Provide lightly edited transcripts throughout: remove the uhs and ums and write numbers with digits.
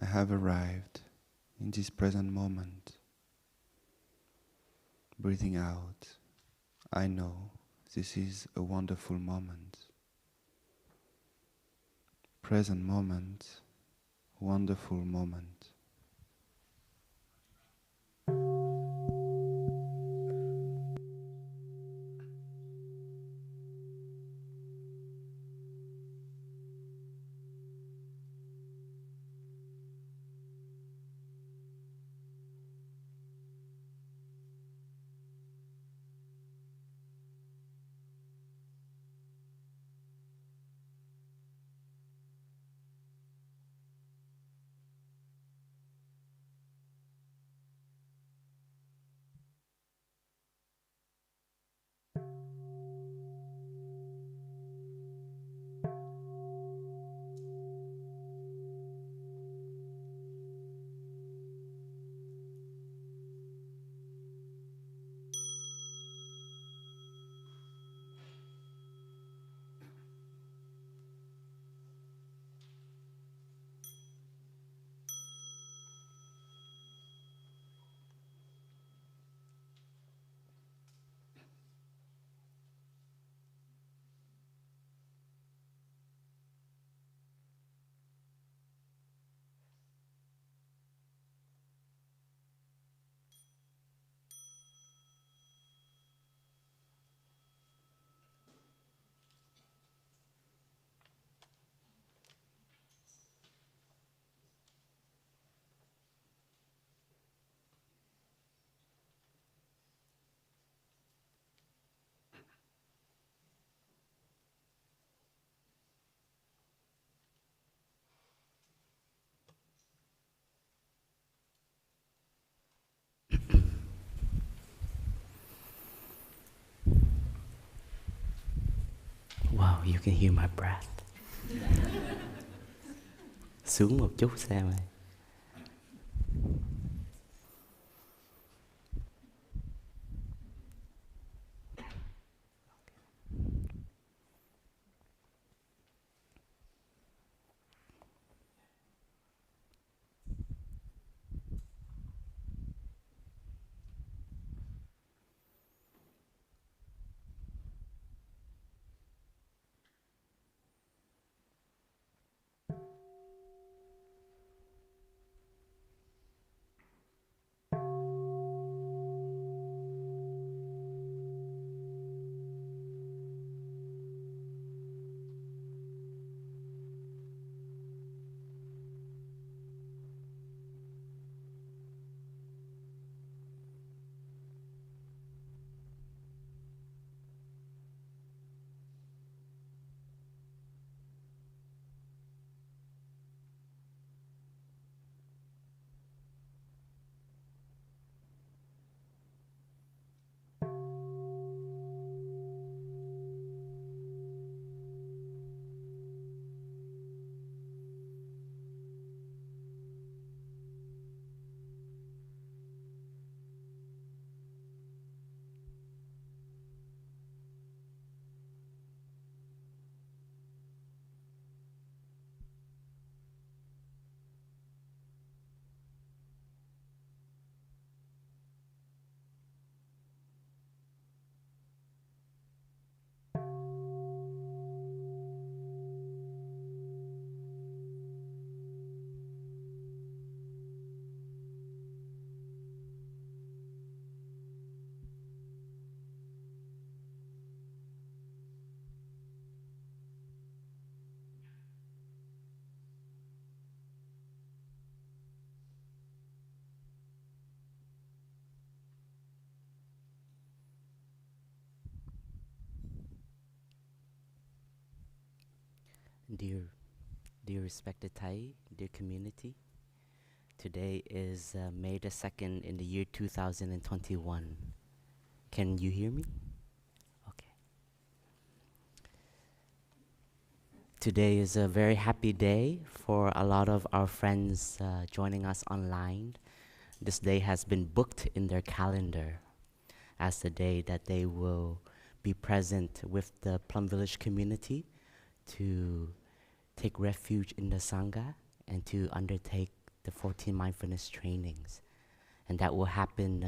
I have arrived in this present moment. Breathing out, I know this is a wonderful moment. Present moment, wonderful moment. Wow, you can hear my breath. Xuống một chút xem ơi. Dear respected Thai, dear community, today is May the 2nd in the year 2021. Can you hear me? Okay. Today is a very happy day for a lot of our friends joining us online. This day has been booked in their calendar as the day that they will be present with the Plum Village community to take refuge in the Sangha and to undertake the 14 Mindfulness Trainings. And that will happen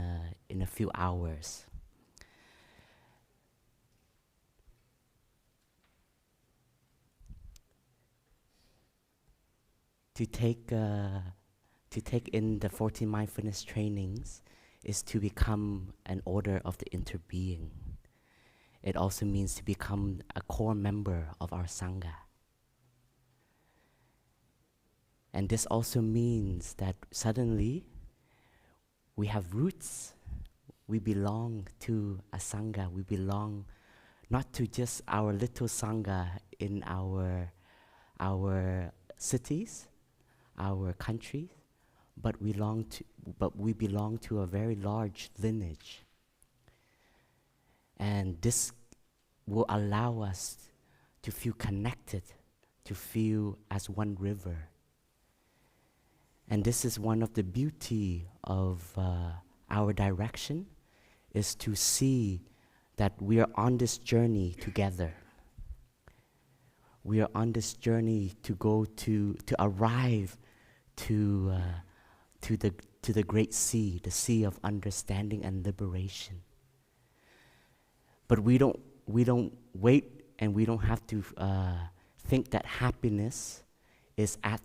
in a few hours. To take in the 14 Mindfulness Trainings is to become an order of the interbeing. It also means to become a core member of our Sangha. And this also means that suddenly we have roots. We belong to a Sangha. We belong not to just our little Sangha in our cities, our countries, but we belong to a very large lineage. And this will allow us to feel connected, to feel as one river. And this is one of the beauty of our direction, is to see that we are on this journey together. We are on this journey to go to arrive to the great sea, the sea of understanding and liberation. But we don't wait, and we don't have to think that happiness is at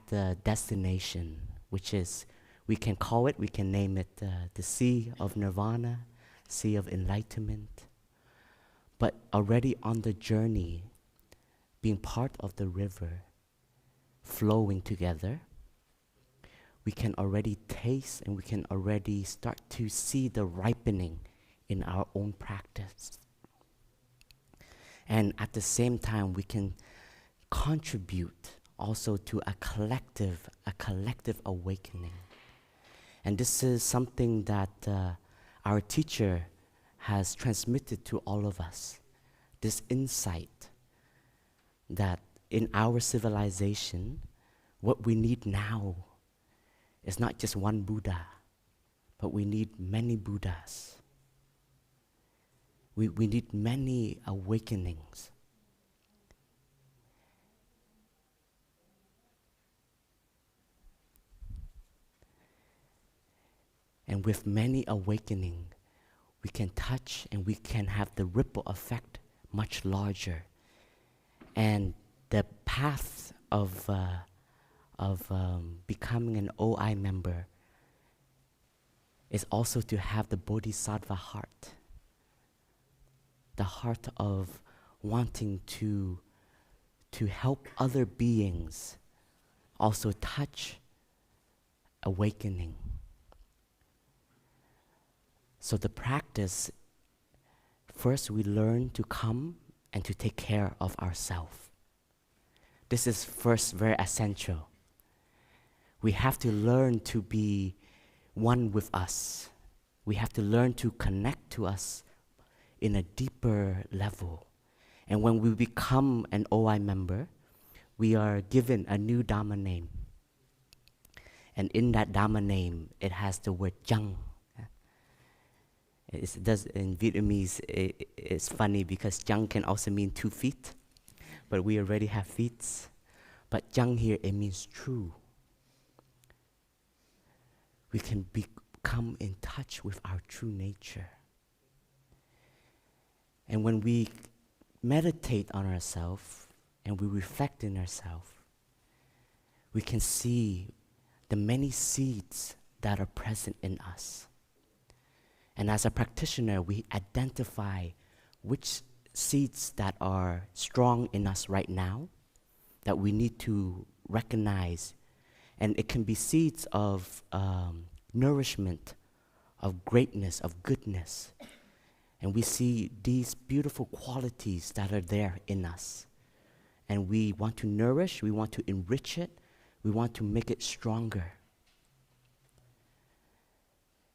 the destination, which is, we can call it, we can name it the sea of nirvana, sea of enlightenment. But already on the journey, being part of the river, flowing together, we can already taste and we can already start to see the ripening in our own practice. And at the same time, we can contribute also to a collective awakening. And this is something that our teacher has transmitted to all of us, this insight that in our civilization, what we need now is not just one Buddha, but we need many Buddhas. We need many awakenings. And with many awakening, we can touch and we can have the ripple effect much larger. And the path of becoming an OI member is also to have the Bodhisattva heart. The heart of wanting to help other beings also touch awakening. So the practice, first we learn to come and to take care of ourselves. This is first very essential. We have to learn to be one with us. We have to learn to connect to us in a deeper level. And when we become an OI member, we are given a new Dharma name. And in that Dharma name, it has the word Chang. In Vietnamese, it's funny because Chang can also mean 2 feet, but we already have feet. But Chang here, it means true. We can become in touch with our true nature. And when we meditate on ourselves and we reflect in ourselves, we can see the many seeds that are present in us. And as a practitioner, we identify which seeds that are strong in us right now that we need to recognize. And it can be seeds of nourishment, of greatness, of goodness. And we see these beautiful qualities that are there in us. And we want to nourish, we want to enrich it, we want to make it stronger.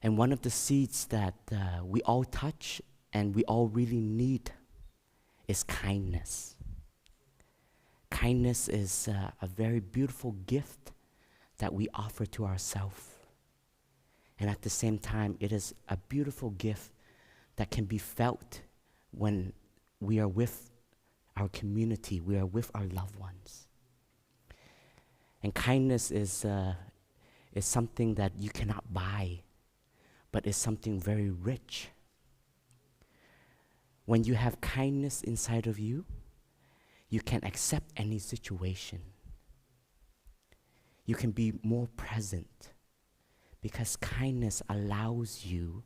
And one of the seeds that we all touch and we all really need is kindness. Kindness is a very beautiful gift that we offer to ourselves. And at the same time, it is a beautiful gift that can be felt when we are with our community, we are with our loved ones. And kindness is is something that you cannot buy, but is something very rich. When you have kindness inside of you, you can accept any situation. You can be more present because kindness allows you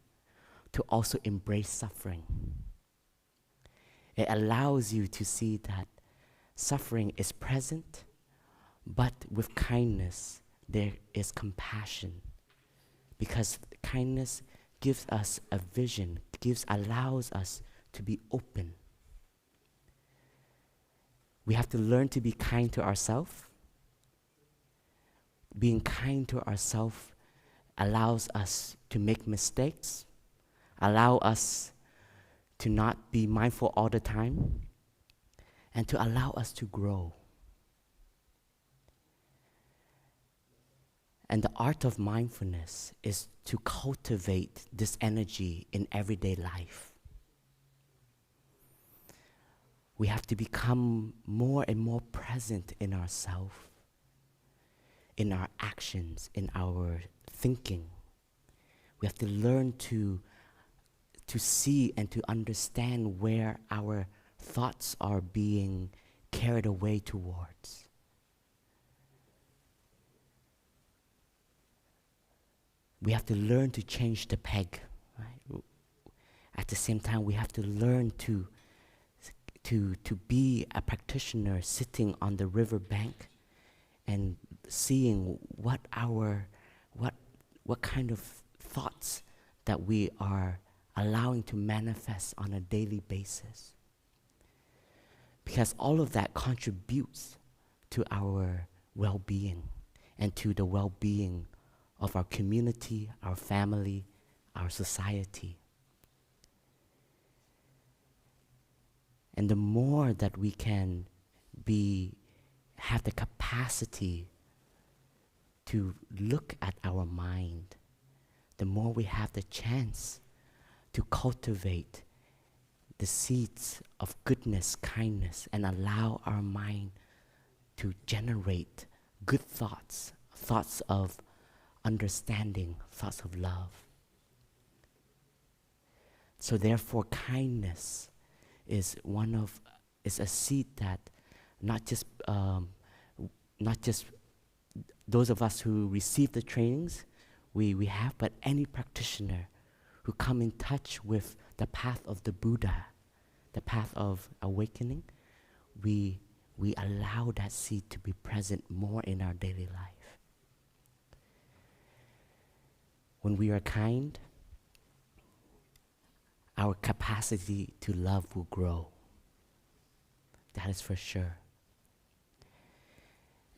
to also embrace suffering. It allows you to see that suffering is present, but with kindness, there is compassion. Because kindness gives us a vision, allows us to be open. We have to learn to be kind to ourselves. Being kind to ourselves allows us to make mistakes, allow us to not be mindful all the time, and to allow us to grow. And the art of mindfulness is to cultivate this energy in everyday life. We have to become more and more present in ourselves, in our actions, in our thinking. We have to learn to see and to understand where our thoughts are being carried away towards. We have to learn to change the peg, right? At the same time, we have to learn to be a practitioner sitting on the river bank and seeing what kind of thoughts that we are allowing to manifest on a daily basis. Because all of that contributes to our well-being and to the well-being of our community, our family, our society. And the more that we can have the capacity to look at our mind, the more we have the chance to cultivate the seeds of goodness, kindness, and allow our mind to generate good thoughts, thoughts of understanding, thoughts of love. So therefore, kindness is a seed that not just those of us who receive the trainings we have, but any practitioner who come in touch with the path of the Buddha, the path of awakening, we allow that seed to be present more in our daily life. When we are kind, our capacity to love will grow. That is for sure.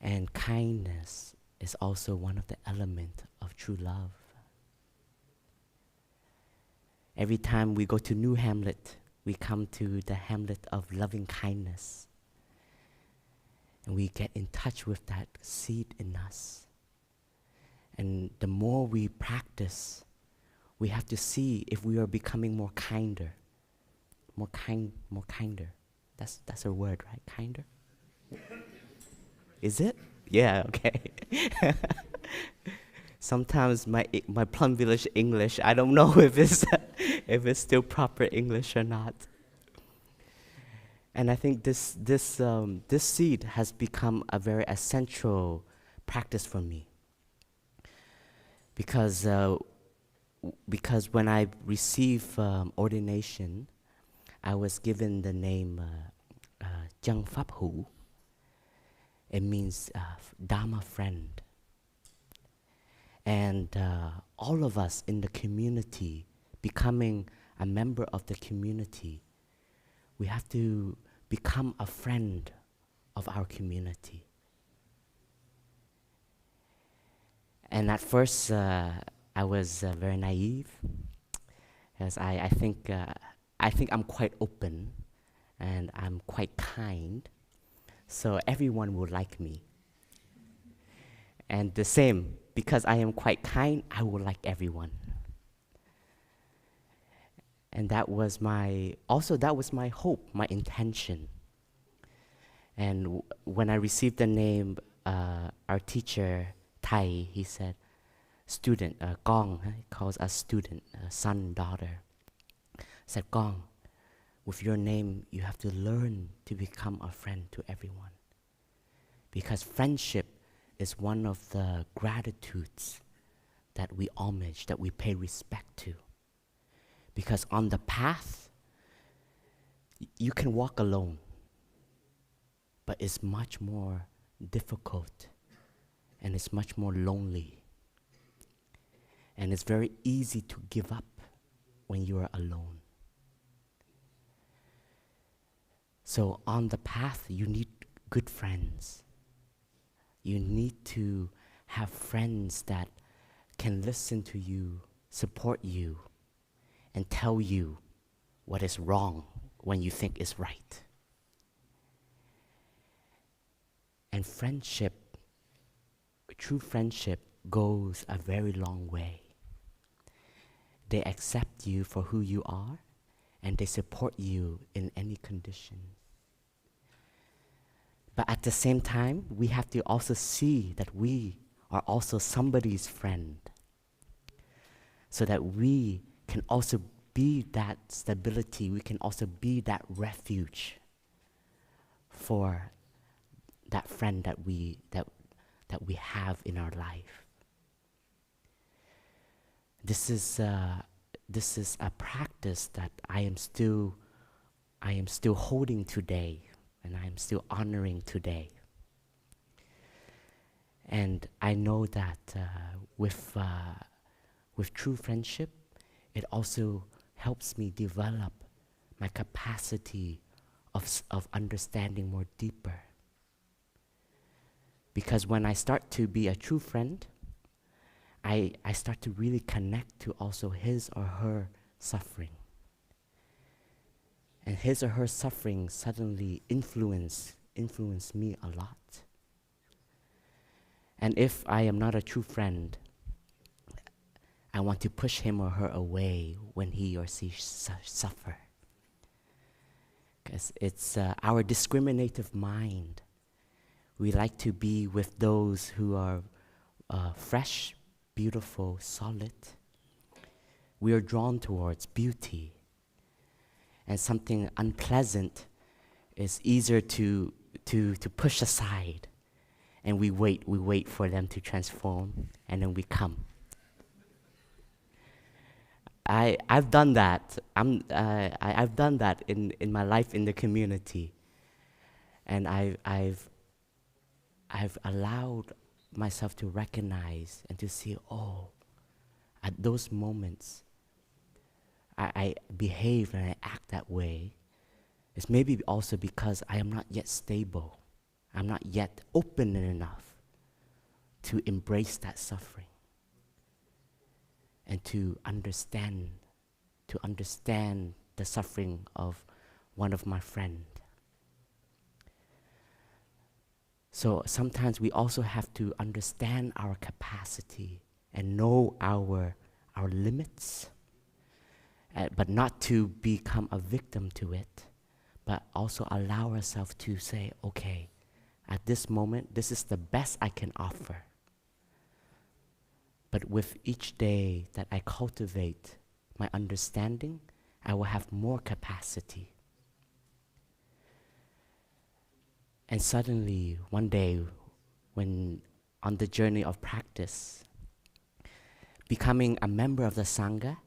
And kindness is also one of the elements of true love. Every time we go to New Hamlet, we come to the hamlet of loving kindness. And we get in touch with that seed in us. And the more we practice, we have to see if we are becoming more kinder. More kinder. That's a word, right? Kinder? Is it? Yeah, okay. Sometimes my Plum Village English, I don't know if it's still proper English or not. And I think this seed has become a very essential practice for me. Because when I received ordination, I was given the name Pháp Hữu. It means Dharma friend. And all of us in the community, becoming a member of the community, we have to become a friend of our community. And at first, I was very naive, as I think I'm quite open, and I'm quite kind, so everyone will like me. And the same, because I am quite kind, I will like everyone. And that was my hope, my intention. And when I received the name, our teacher, Tai, he said, student, Gong, he calls us student, son, daughter, said, Gong, with your name, you have to learn to become a friend to everyone. Because friendship is one of the gratitudes that we homage, that we pay respect to. Because on the path, you can walk alone, but it's much more difficult and it's much more lonely. And it's very easy to give up when you are alone. So on the path, you need good friends. You need to have friends that can listen to you, support you, and tell you what is wrong when you think is right. And friendship, true friendship, goes a very long way. They accept you for who you are, and they support you in any condition. But at the same time, we have to also see that we are also somebody's friend, so that we can also be that stability, we can also be that refuge for that friend that we have in our life. This is a practice that I am still holding today, and I am still honoring today. And I know that with true friendship, it also helps me develop my capacity of understanding more deeper. Because when I start to be a true friend, I start to really connect to also his or her suffering. And his or her suffering suddenly influence me a lot. And if I am not a true friend, I want to push him or her away when he or she suffer. Because it's our discriminative mind. We like to be with those who are fresh, beautiful, solid. We are drawn towards beauty. And something unpleasant is easier to push aside. And we wait for them to transform, and then we come. I've done that. I've done that in my life in the community, and I've allowed myself to recognize and to see, at those moments, I behave and I act that way. It's maybe also because I am not yet stable. I'm not yet open enough to embrace that suffering and to understand the suffering of one of my friends. So sometimes we also have to understand our capacity and know our limits, but not to become a victim to it, but also allow ourselves to say, okay, at this moment, this is the best I can offer. But with each day that I cultivate my understanding, I will have more capacity. And suddenly, one day, when on the journey of practice, becoming a member of the Sangha,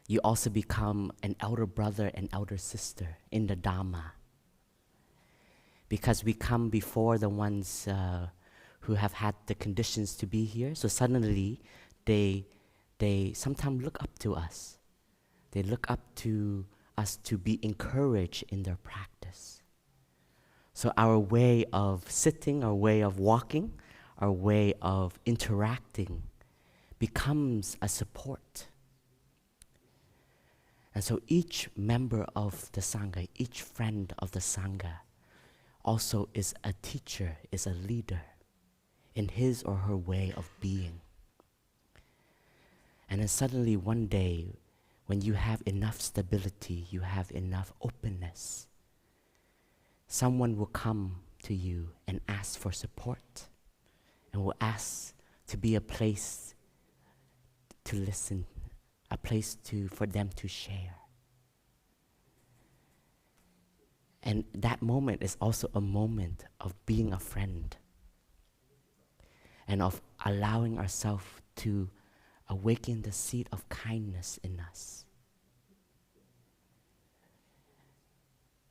you also become an elder brother and elder sister in the Dharma. Because we come before the ones who have had the conditions to be here, so suddenly they sometimes look up to us. They look up to us to be encouraged in their practice. So our way of sitting, our way of walking, our way of interacting becomes a support. And so each member of the Sangha, each friend of the Sangha, also is a teacher, is a leader in his or her way of being. And then suddenly one day, when you have enough stability, you have enough openness, someone will come to you and ask for support, and will ask to be a place to listen, a place for them to share. And that moment is also a moment of being a friend and of allowing ourselves to awaken the seed of kindness in us.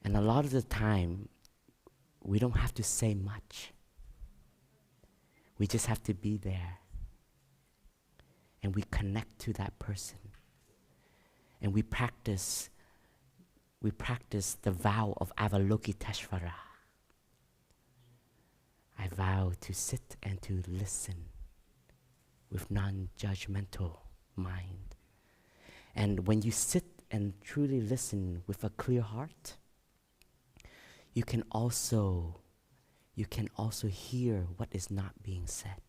And a lot of the time, we don't have to say much. We just have to be there. And we connect to that person. And we practice the vow of Avalokiteshvara. I vow to sit and to listen with non-judgmental mind. And when you sit and truly listen with a clear heart, you can also hear what is not being said.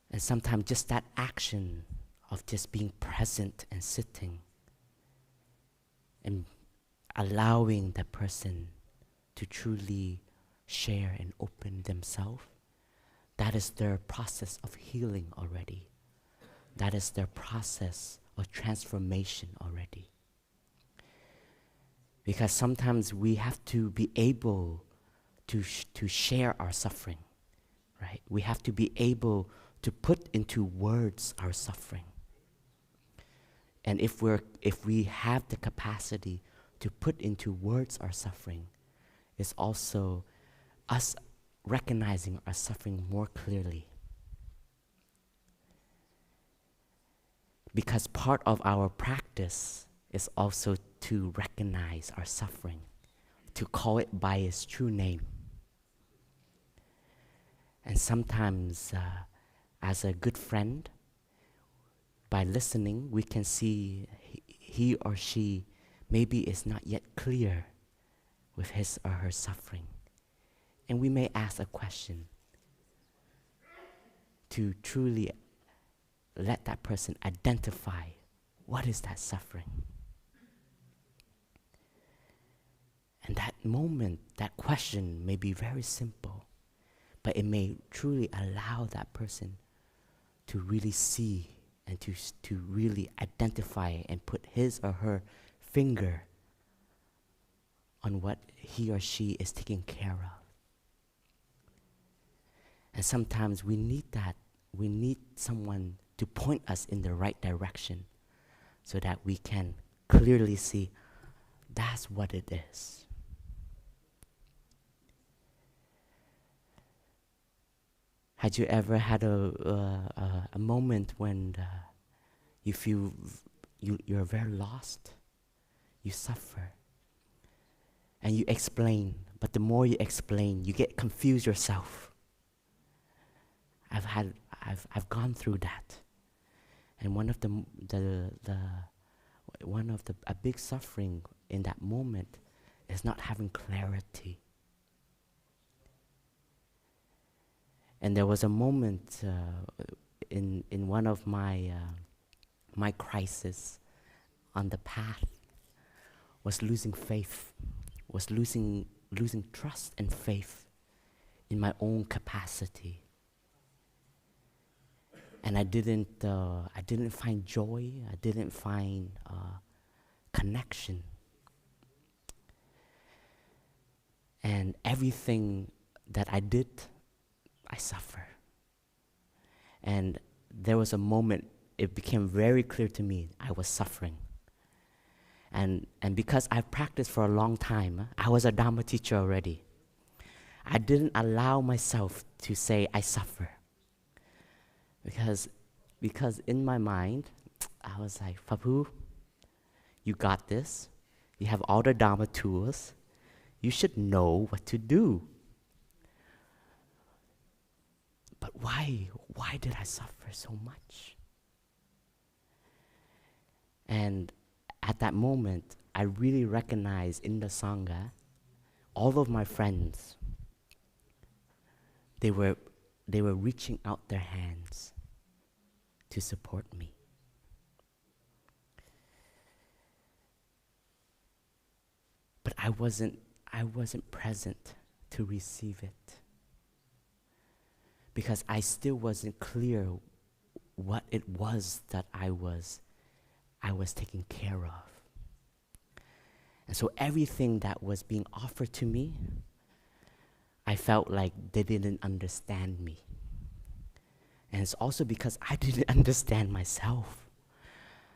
And sometimes just that action of just being present and sitting and allowing that person to truly share and open themselves, that is their process of healing already. That is their process of transformation already. Because sometimes we have to be able to share our suffering, right? We have to be able to put into words our suffering. And if we have the capacity to put into words our suffering, it's also us recognizing our suffering more clearly. Because part of our practice is also to recognize our suffering, to call it by its true name. And sometimes, as a good friend, by listening, we can see he or she maybe is not yet clear with his or her suffering. And we may ask a question to truly let that person identify what is that suffering. And that moment, that question may be very simple, but it may truly allow that person to really see and to really identify and put his or her finger on what he or she is taking care of. And sometimes we need that. We need someone to point us in the right direction so that we can clearly see that's what it is. Had you ever had a moment when you feel you're very lost, you suffer, and you explain, but the more you explain, you get confused yourself. I've gone through that, and a big suffering in that moment is not having clarity. And there was a moment in one of my crises on the path was losing faith, was losing trust and faith in my own capacity. And I didn't find joy. I didn't find connection. And everything that I did, I suffer. And there was a moment, it became very clear to me, I was suffering. And because I've practiced for a long time, I was a Dharma teacher already. I didn't allow myself to say I suffer. Because in my mind, I was like, Pháp Hữu, you got this. You have all the Dharma tools. You should know what to do. But why did I suffer so much? And at that moment, I really recognized in the Sangha, all of my friends, they were reaching out their hands to support me. But I wasn't present to receive it. because I still wasn't clear what it was that I was taking care of. And so everything that was being offered to me, I felt like they didn't understand me. And it's also because I didn't understand myself.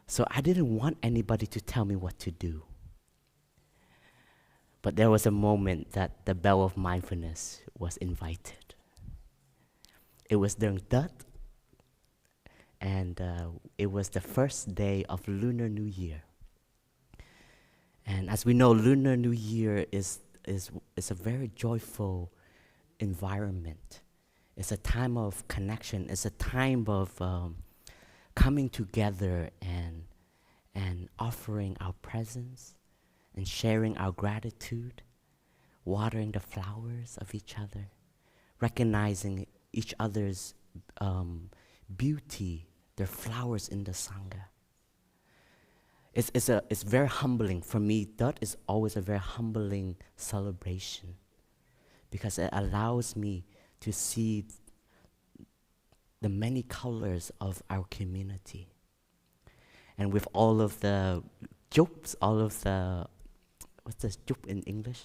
So I didn't want anybody to tell me what to do. But there was a moment that the bell of mindfulness was invited. It was during that, and it was the first day of Lunar New Year. And as we know, Lunar New Year is a very joyful environment. It's a time of connection. It's a time of coming together and offering our presence and sharing our gratitude, watering the flowers of each other, recognizing each other's beauty, their flowers in the Sangha. It's very humbling. For me, that is always a very humbling celebration because it allows me to see the many colors of our community. And with all of the jokes, all of the, what's the joke in English?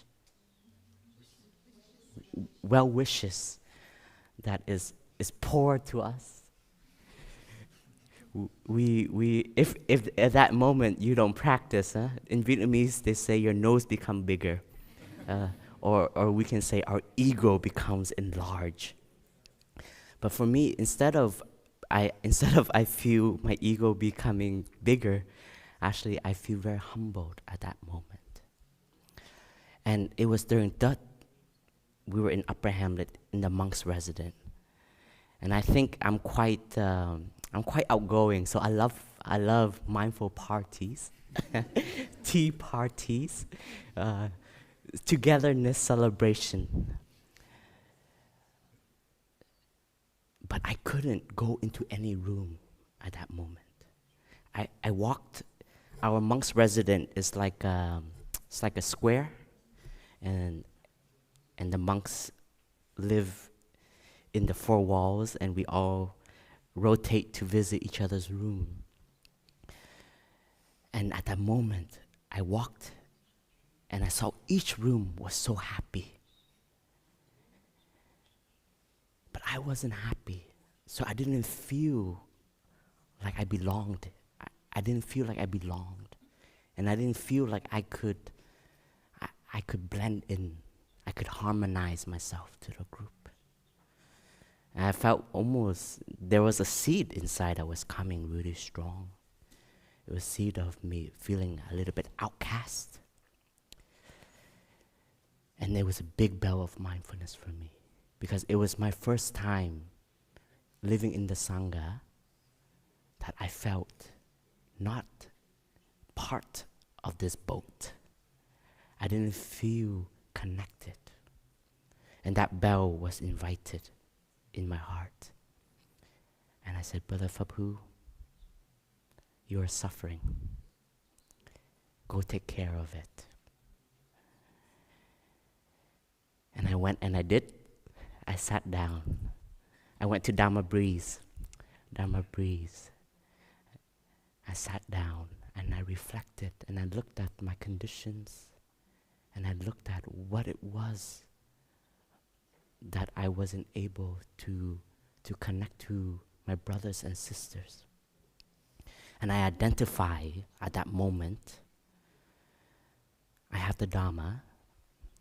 Well wishes that is poured to us. If at that moment you don't practice, in Vietnamese they say your nose become bigger, or we can say our ego becomes enlarged. But for me, instead of I feel my ego becoming bigger, actually I feel very humbled at that moment. And it was during that we were in Upper Hamlet in the monks' residence, and I think I'm quite outgoing, so I love mindful parties, tea parties, togetherness celebration. But I couldn't go into any room at that moment. I walked. Our monks' residence is like it's like a square, and the monks live in the four walls, and we all rotate to visit each other's room. And at that moment, I walked, and I saw each room was so happy. But I wasn't happy, so I didn't feel like I belonged. I didn't feel like I belonged, and I didn't feel like I could blend in. I could harmonize myself to the group. And I felt almost there was a seed inside that was coming really strong. It was a seed of me feeling a little bit outcast. And there was a big bell of mindfulness for me, because it was my first time living in the Sangha that I felt not part of this boat. I didn't feel connected. And that bell was invited in my heart. And I said, Brother Pháp Hữu, you are suffering. Go take care of it. And I went and I did. I sat down. I went to Dharma breeze. Dharma breeze. I sat down and I reflected and I looked at my conditions and I looked at what it was that I wasn't able to connect to my brothers and sisters. And I identify at that moment, I have the Dharma,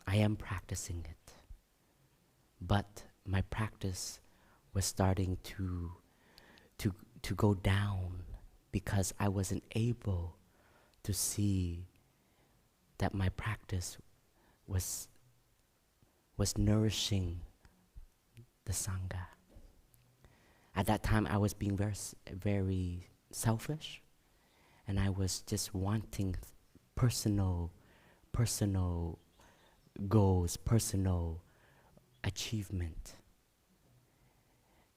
I am practicing it, but my practice was starting to go down because I wasn't able to see that my practice was nourishing the Sangha. At that time, I was being very selfish, and I was just wanting personal goals, personal achievement.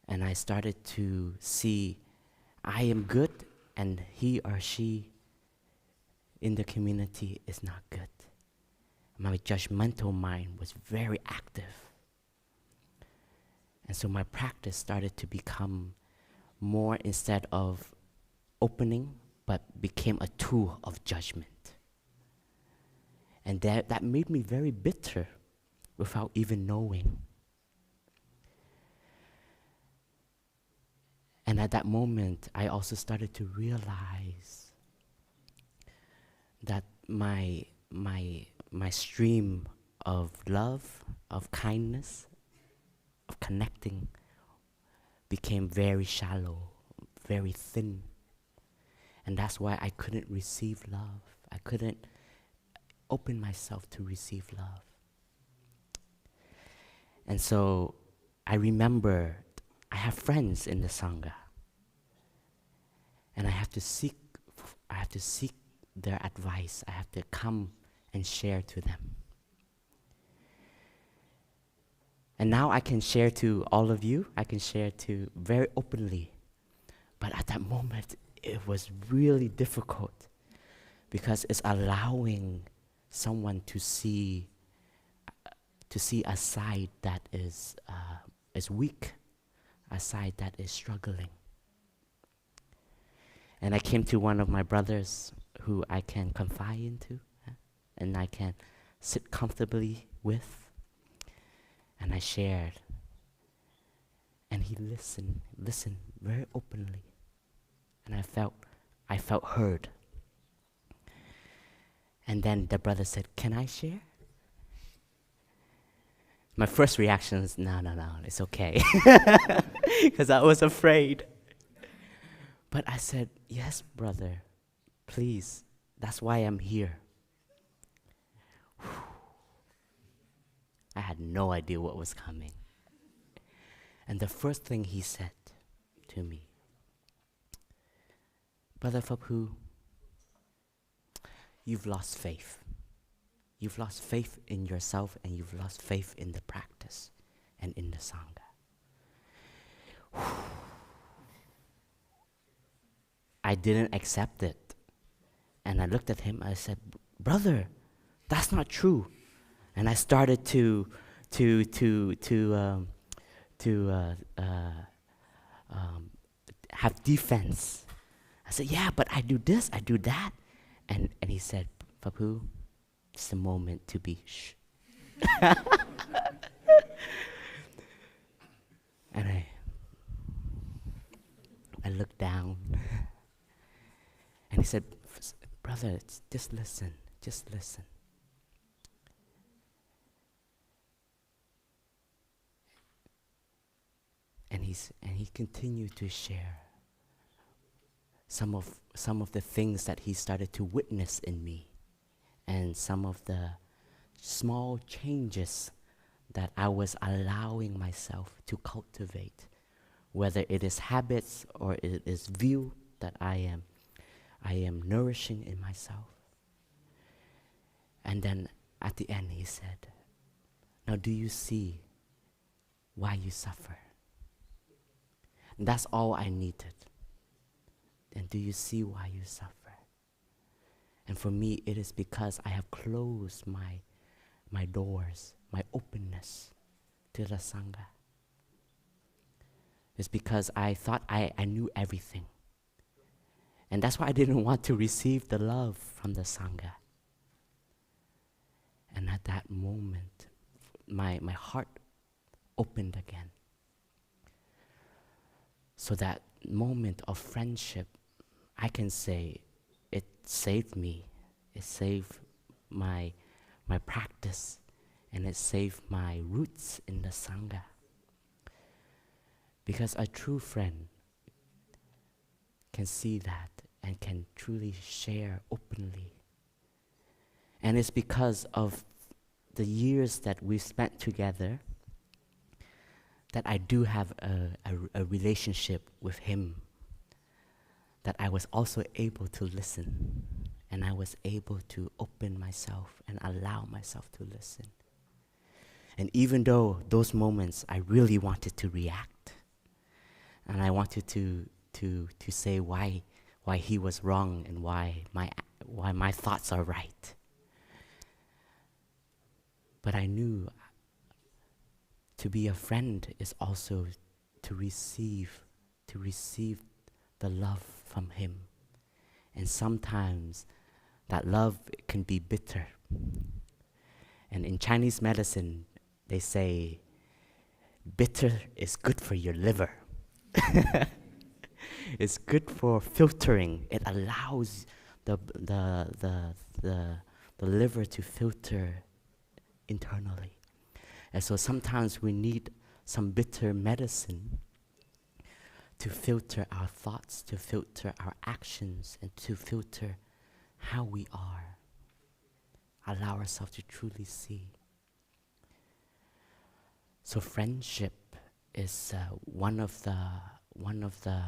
And I started to see I am good and he or she in the community is not good. My judgmental mind was very active. And so my practice started to become more, instead of opening, but became a tool of judgment. And that made me very bitter without even knowing. And at that moment, I also started to realize that my stream of love, of kindness, of connecting became very shallow, very thin. And that's why I couldn't receive love. I couldn't open myself to receive love. And so I remember I have friends in the Sangha. And I have to seek their advice. I have to come and share to them. And now I can share to all of you. I can share to very openly. But at that moment, it was really difficult because it's allowing someone to see a side that is weak, a side that is struggling. And I came to one of my brothers who I can confide into, and I can sit comfortably with. And I shared. And he listened very openly. And I felt heard. And then the brother said, "Can I share?" My first reaction is, no, it's okay. Because I was afraid. But I said, "Yes, brother, please. That's why I'm here." I had no idea what was coming. And the first thing he said to me, "Brother Pháp Hữu, you've lost faith. You've lost faith in yourself, and you've lost faith in the practice and in the Sangha." I didn't accept it. And I looked at him, I said, "Brother, that's not true." And I started to have defense. I said, "Yeah, but I do this, I do that." And he said, "Pháp Hữu, it's the moment to be shh." And I looked down. And he said, "Brother, just listen, just listen." And he continued to share some of the things that he started to witness in me, and some of the small changes that I was allowing myself to cultivate, whether it is habits or it is view that I am nourishing in myself. And then at the end he said, "Now do you see why you suffer?" And that's all I needed. And do you see why you suffer? And for me, it is because I have closed my doors, my openness to the Sangha. It's because I thought I knew everything. And that's why I didn't want to receive the love from the Sangha. And at that moment, my heart opened again. So that moment of friendship, I can say it saved me. It saved my practice, and it saved my roots in the Sangha. Because a true friend can see that and can truly share openly. And it's because of the years that we've spent together that I do have a relationship with him, that I was also able to listen, and I was able to open myself and allow myself to listen. And even though those moments I really wanted to react, and I wanted to say why he was wrong and why my thoughts are right, but I knew To be a friend is also to receive the love from him. And sometimes that love can be bitter. And in Chinese medicine, they say, bitter is good for your liver. It's good for filtering. It allows the liver to filter internally. And so sometimes we need some bitter medicine to filter our thoughts, to filter our actions, and to filter how we are. Allow ourselves to truly see. So friendship is one of the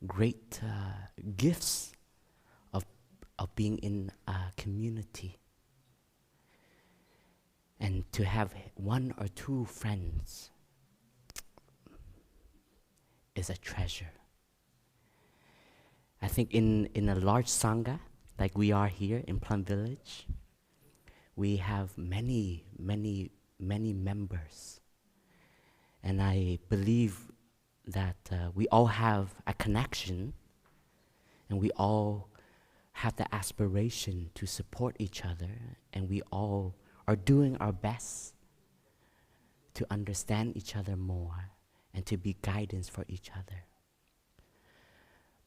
great gifts of being in a community. And to have one or two friends is a treasure. I think in a large sangha, like we are here in Plum Village, we have many members. And I believe that we all have a connection, and we all have the aspiration to support each other, and we all are doing our best to understand each other more and to be guidance for each other.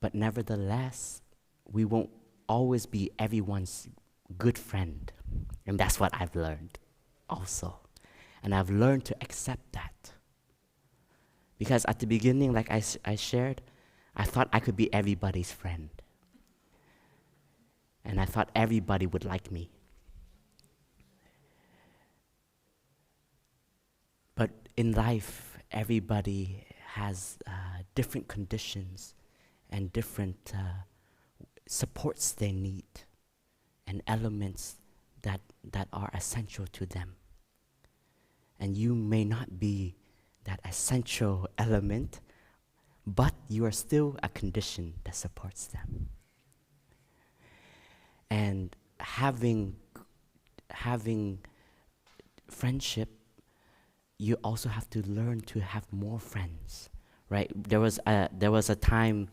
But nevertheless, we won't always be everyone's good friend. And that's what I've learned also. And I've learned to accept that. Because at the beginning, like I shared, I thought I could be everybody's friend. And I thought everybody would like me. But in life, everybody has different conditions and different supports they need and elements that are essential to them. And you may not be that essential element, but you are still a condition that supports them. And having friendship, you also have to learn to have more friends, right? There was a time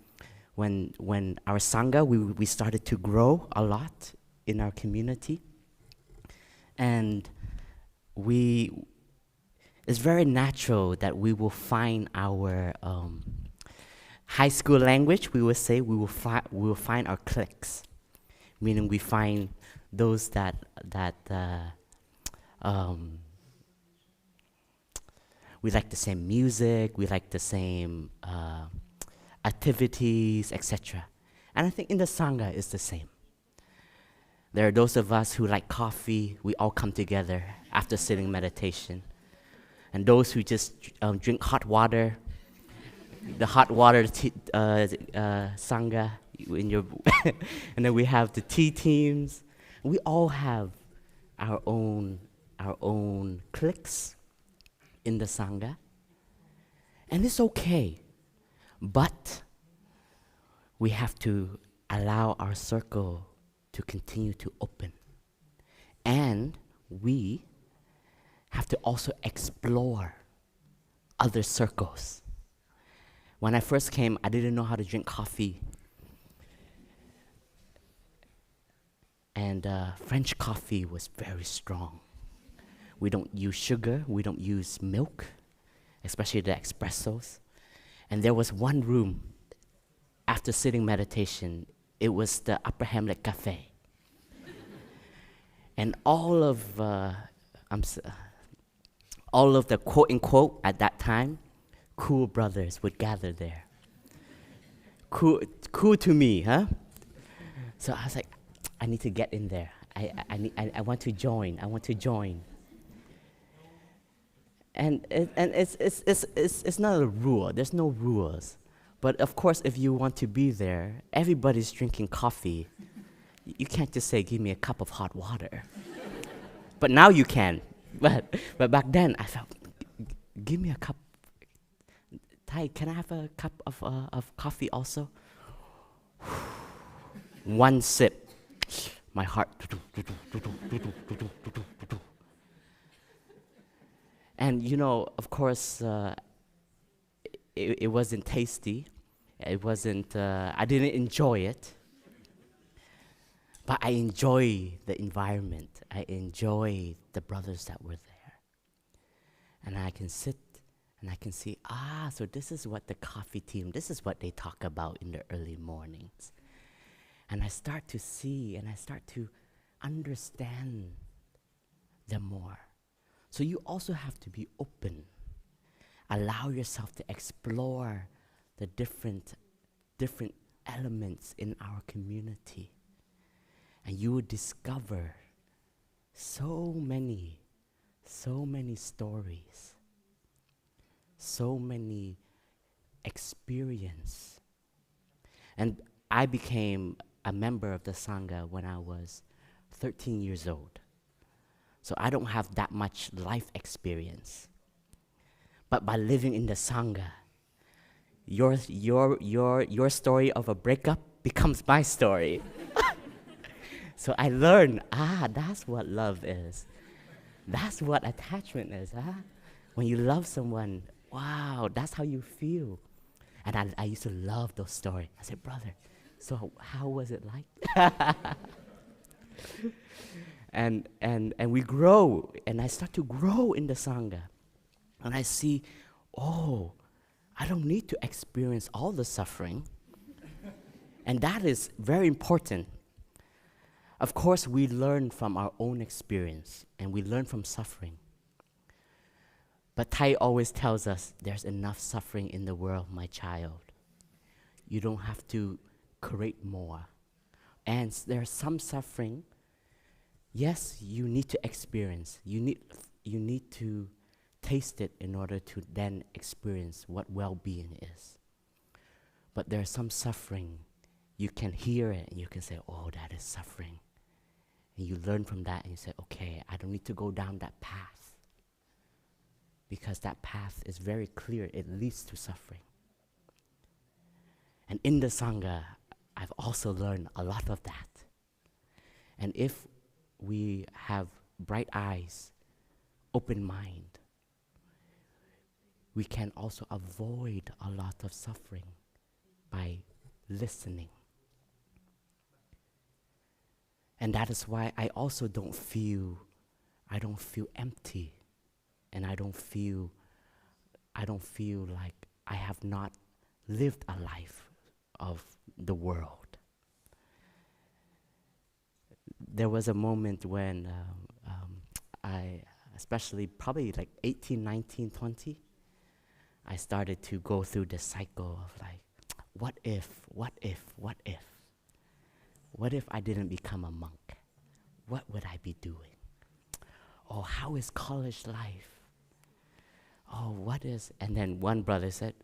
when our sangha, we started to grow a lot in our community, and it's very natural that we will find our high school language. We will say we will find our cliques, meaning we find those that we like the same music, we like the same activities, etc. And I think in the Sangha it's the same. There are those of us who like coffee, we all come together after sitting meditation. And those who just drink hot water, the hot water Sangha, in your and then we have the tea teams. We all have our own cliques in the Sangha. And it's okay. But we have to allow our circle to continue to open. And we have to also explore other circles. When I first came, I didn't know how to drink coffee. And French coffee was very strong. We don't use sugar, we don't use milk, especially the espressos. And there was one room after sitting meditation, it was the Upper Hamlet Cafe. And all of the quote unquote at that time, cool brothers would gather there. Cool to me, huh? So I was like, I need to get in there. I want to join. And it's not a rule. There's no rules. But of course, if you want to be there, everybody's drinking coffee. You can't just say, give me a cup of hot water. But now you can. But back then, I felt, give me a cup. Thai, can I have a cup of coffee also? One sip. My heart. And you know, of course, it wasn't tasty. It wasn't, I didn't enjoy it. But I enjoy the environment. I enjoy the brothers that were there. And I can sit and I can see, so this is what the coffee team, this is what they talk about in the early mornings. And I start to see and I start to understand them more. So you also have to be open. Allow yourself to explore the different elements in our community. And you will discover so many stories, so many experience. And I became a member of the Sangha when I was 13 years old. So I don't have that much life experience. But by living in the Sangha, your story of a breakup becomes my story. So I learned, that's what love is. That's what attachment is. When you love someone, wow, that's how you feel. And I used to love those stories. I said, brother, so how was it like? and we grow, and I start to grow in the Sangha. And I see, I don't need to experience all the suffering. And that is very important. Of course, we learn from our own experience, and we learn from suffering. But Thai always tells us, there's enough suffering in the world, my child. You don't have to create more. And there's some suffering, yes, you need to experience. You need to taste it in order to then experience what well-being is. But there's some suffering, you can hear it, and you can say, that is suffering. And you learn from that, and you say, okay, I don't need to go down that path. Because that path is very clear, it leads to suffering. And in the Sangha, I've also learned a lot of that. And if we have bright eyes, open mind, we can also avoid a lot of suffering by listening. And that is why I also don't feel empty, and I don't feel like I have not lived a life of the world. There was a moment when I, especially probably like 18, 19, 20, I started to go through the cycle of like, what if? What if I didn't become a monk? What would I be doing? How is college life? And then one brother said,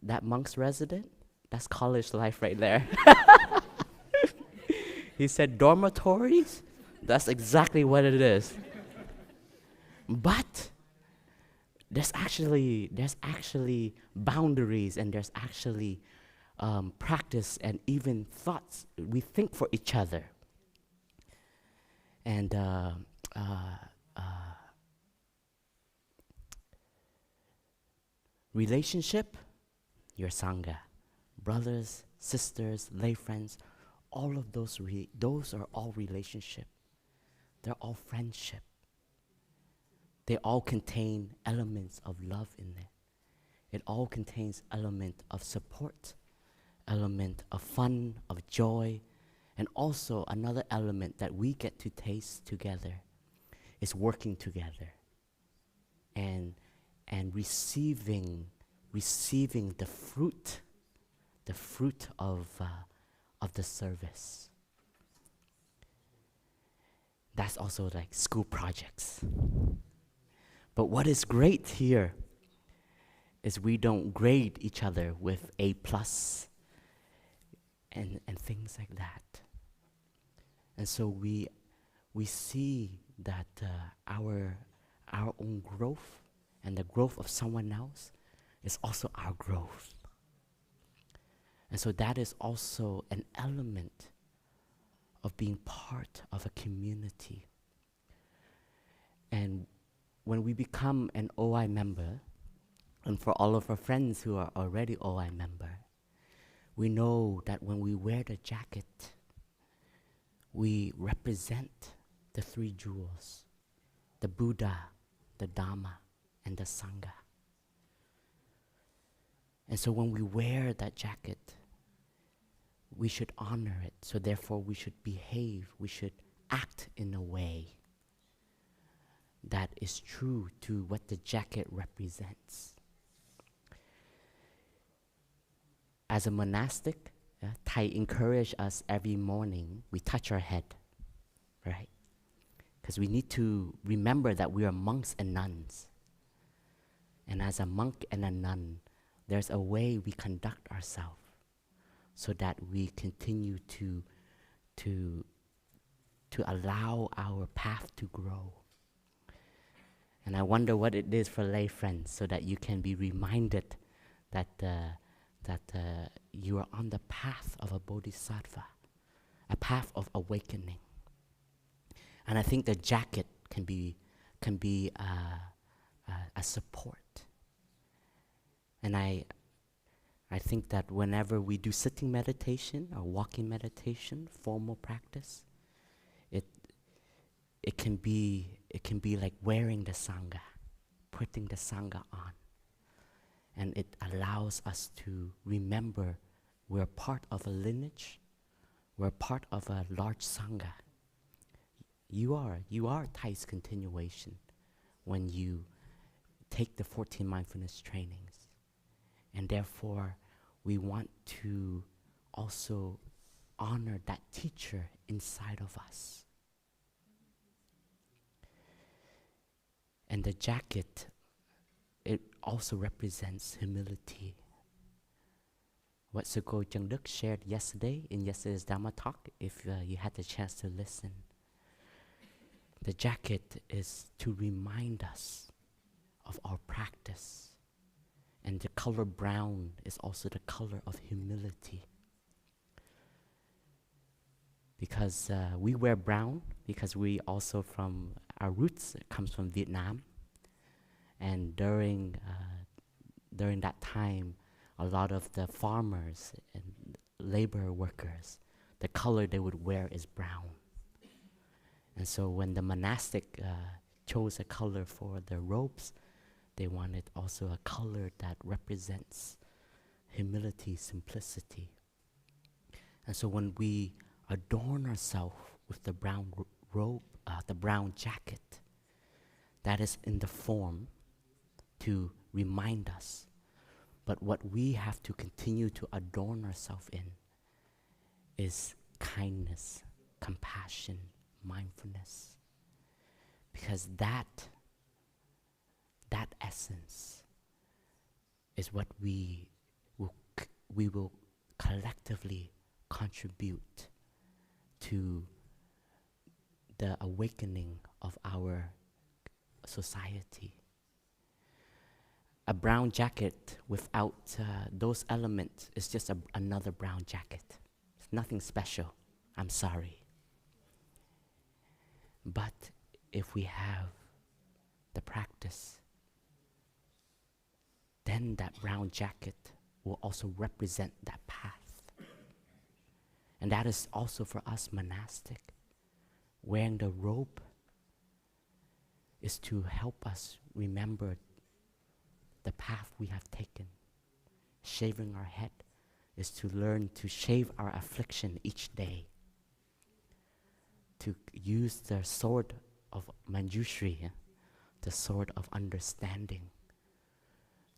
that monk's resident, that's college life right there. He said, dormitories, that's exactly what it is. But there's actually boundaries, and there's actually practice and even thoughts we think for each other. And relationship, your Sangha. Brothers, sisters, lay friends, all of those are all relationship. They're all friendship. They all contain elements of love in it. It all contains element of support, element of fun, of joy, and also another element that we get to taste together is working together and receiving the fruit of the service. That's also like school projects. But what is great here is we don't grade each other with A+ and things like that. And so we see that our own growth and the growth of someone else is also our growth. And so that is also an element of being part of a community. And when we become an OI member, and for all of our friends who are already OI member, we know that when we wear the jacket, we represent the three jewels, the Buddha, the Dharma, and the Sangha. And so when we wear that jacket, we should honor it. So therefore we should behave, we should act in a way that is true to what the jacket represents. As a monastic, Thai encourage us every morning, we touch our head, right? Because we need to remember that we are monks and nuns. And as a monk and a nun, there's a way we conduct ourselves so that we continue to allow our path to grow. And I wonder what it is for lay friends, so that you can be reminded that you are on the path of a Bodhisattva, a path of awakening. And I think the jacket can be a support. And I think that whenever we do sitting meditation or walking meditation, formal practice, it can be like wearing the Sangha, putting the Sangha on. And it allows us to remember we're part of a lineage, we're part of a large Sangha. You are Thai's continuation when you take the 14 Mindfulness Trainings. And therefore, we want to also honor that teacher inside of us. And the jacket, it also represents humility. What Suko Jangduk shared yesterday in yesterday's Dharma talk, if you had the chance to listen. The jacket is to remind us of our practice. And the color brown is also the color of humility. Because we wear brown, because we also from, our roots comes from Vietnam. And during that time, a lot of the farmers and labor workers, the color they would wear is brown. And so when the monastic chose a color for their robes, they wanted also a color that represents humility, simplicity. And so when we adorn ourselves with the brown robe, the brown jacket, that is in the form to remind us. But what we have to continue to adorn ourselves in is kindness, compassion, mindfulness. Because that essence is what we will collectively contribute to the awakening of our society. A brown jacket without those elements is just another brown jacket. It's nothing special. I'm sorry. But if we have the practice, then that brown jacket will also represent that path. And that is also for us monastic. Wearing the robe is to help us remember the path we have taken. Shaving our head is to learn to shave our affliction each day. To use the sword of Manjushri, the sword of understanding,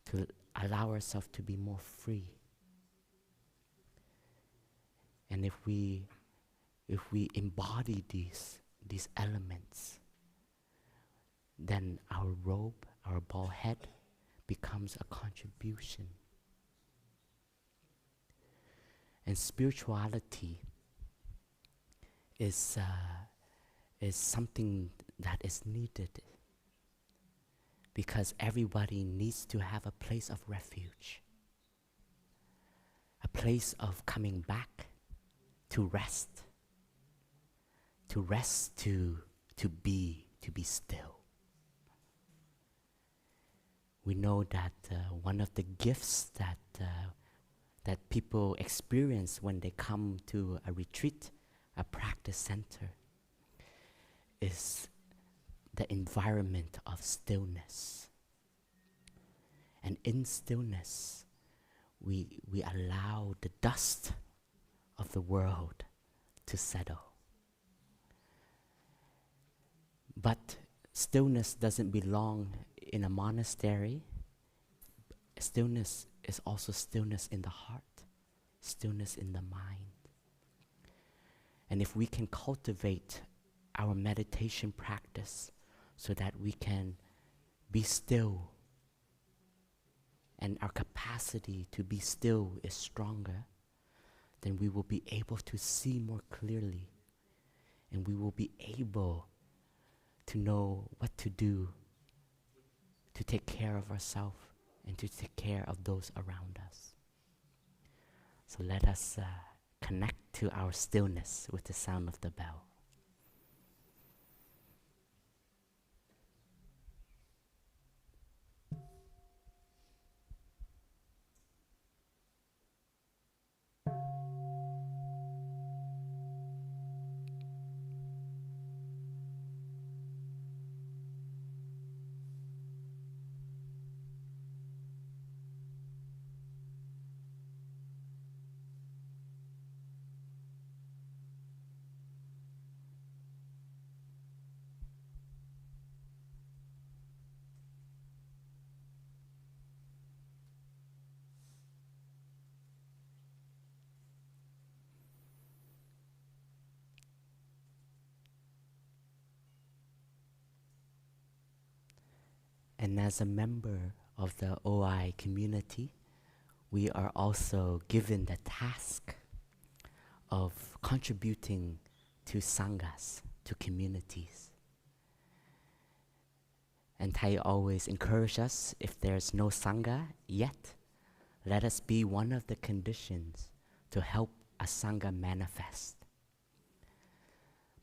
to allow ourselves to be more free. And if we embody these elements, then our robe, our bald head, becomes a contribution. And spirituality is something that is needed, because everybody needs to have a place of refuge, a place of coming back to rest, to be still. We know that one of the gifts that people experience when they come to a retreat, a practice center, is the environment of stillness. And in stillness, we allow the dust of the world to settle. But stillness doesn't belong in a monastery. Stillness is also stillness in the heart, stillness in the mind. And if we can cultivate our meditation practice so that we can be still, and our capacity to be still is stronger, then we will be able to see more clearly, and we will be able to know what to do to take care of ourselves and to take care of those around us. So let us connect to our stillness with the sound of the bell. And as a member of the OI community, we are also given the task of contributing to sanghas, to communities. And Thai always encourages us, if there's no sangha yet, let us be one of the conditions to help a sangha manifest.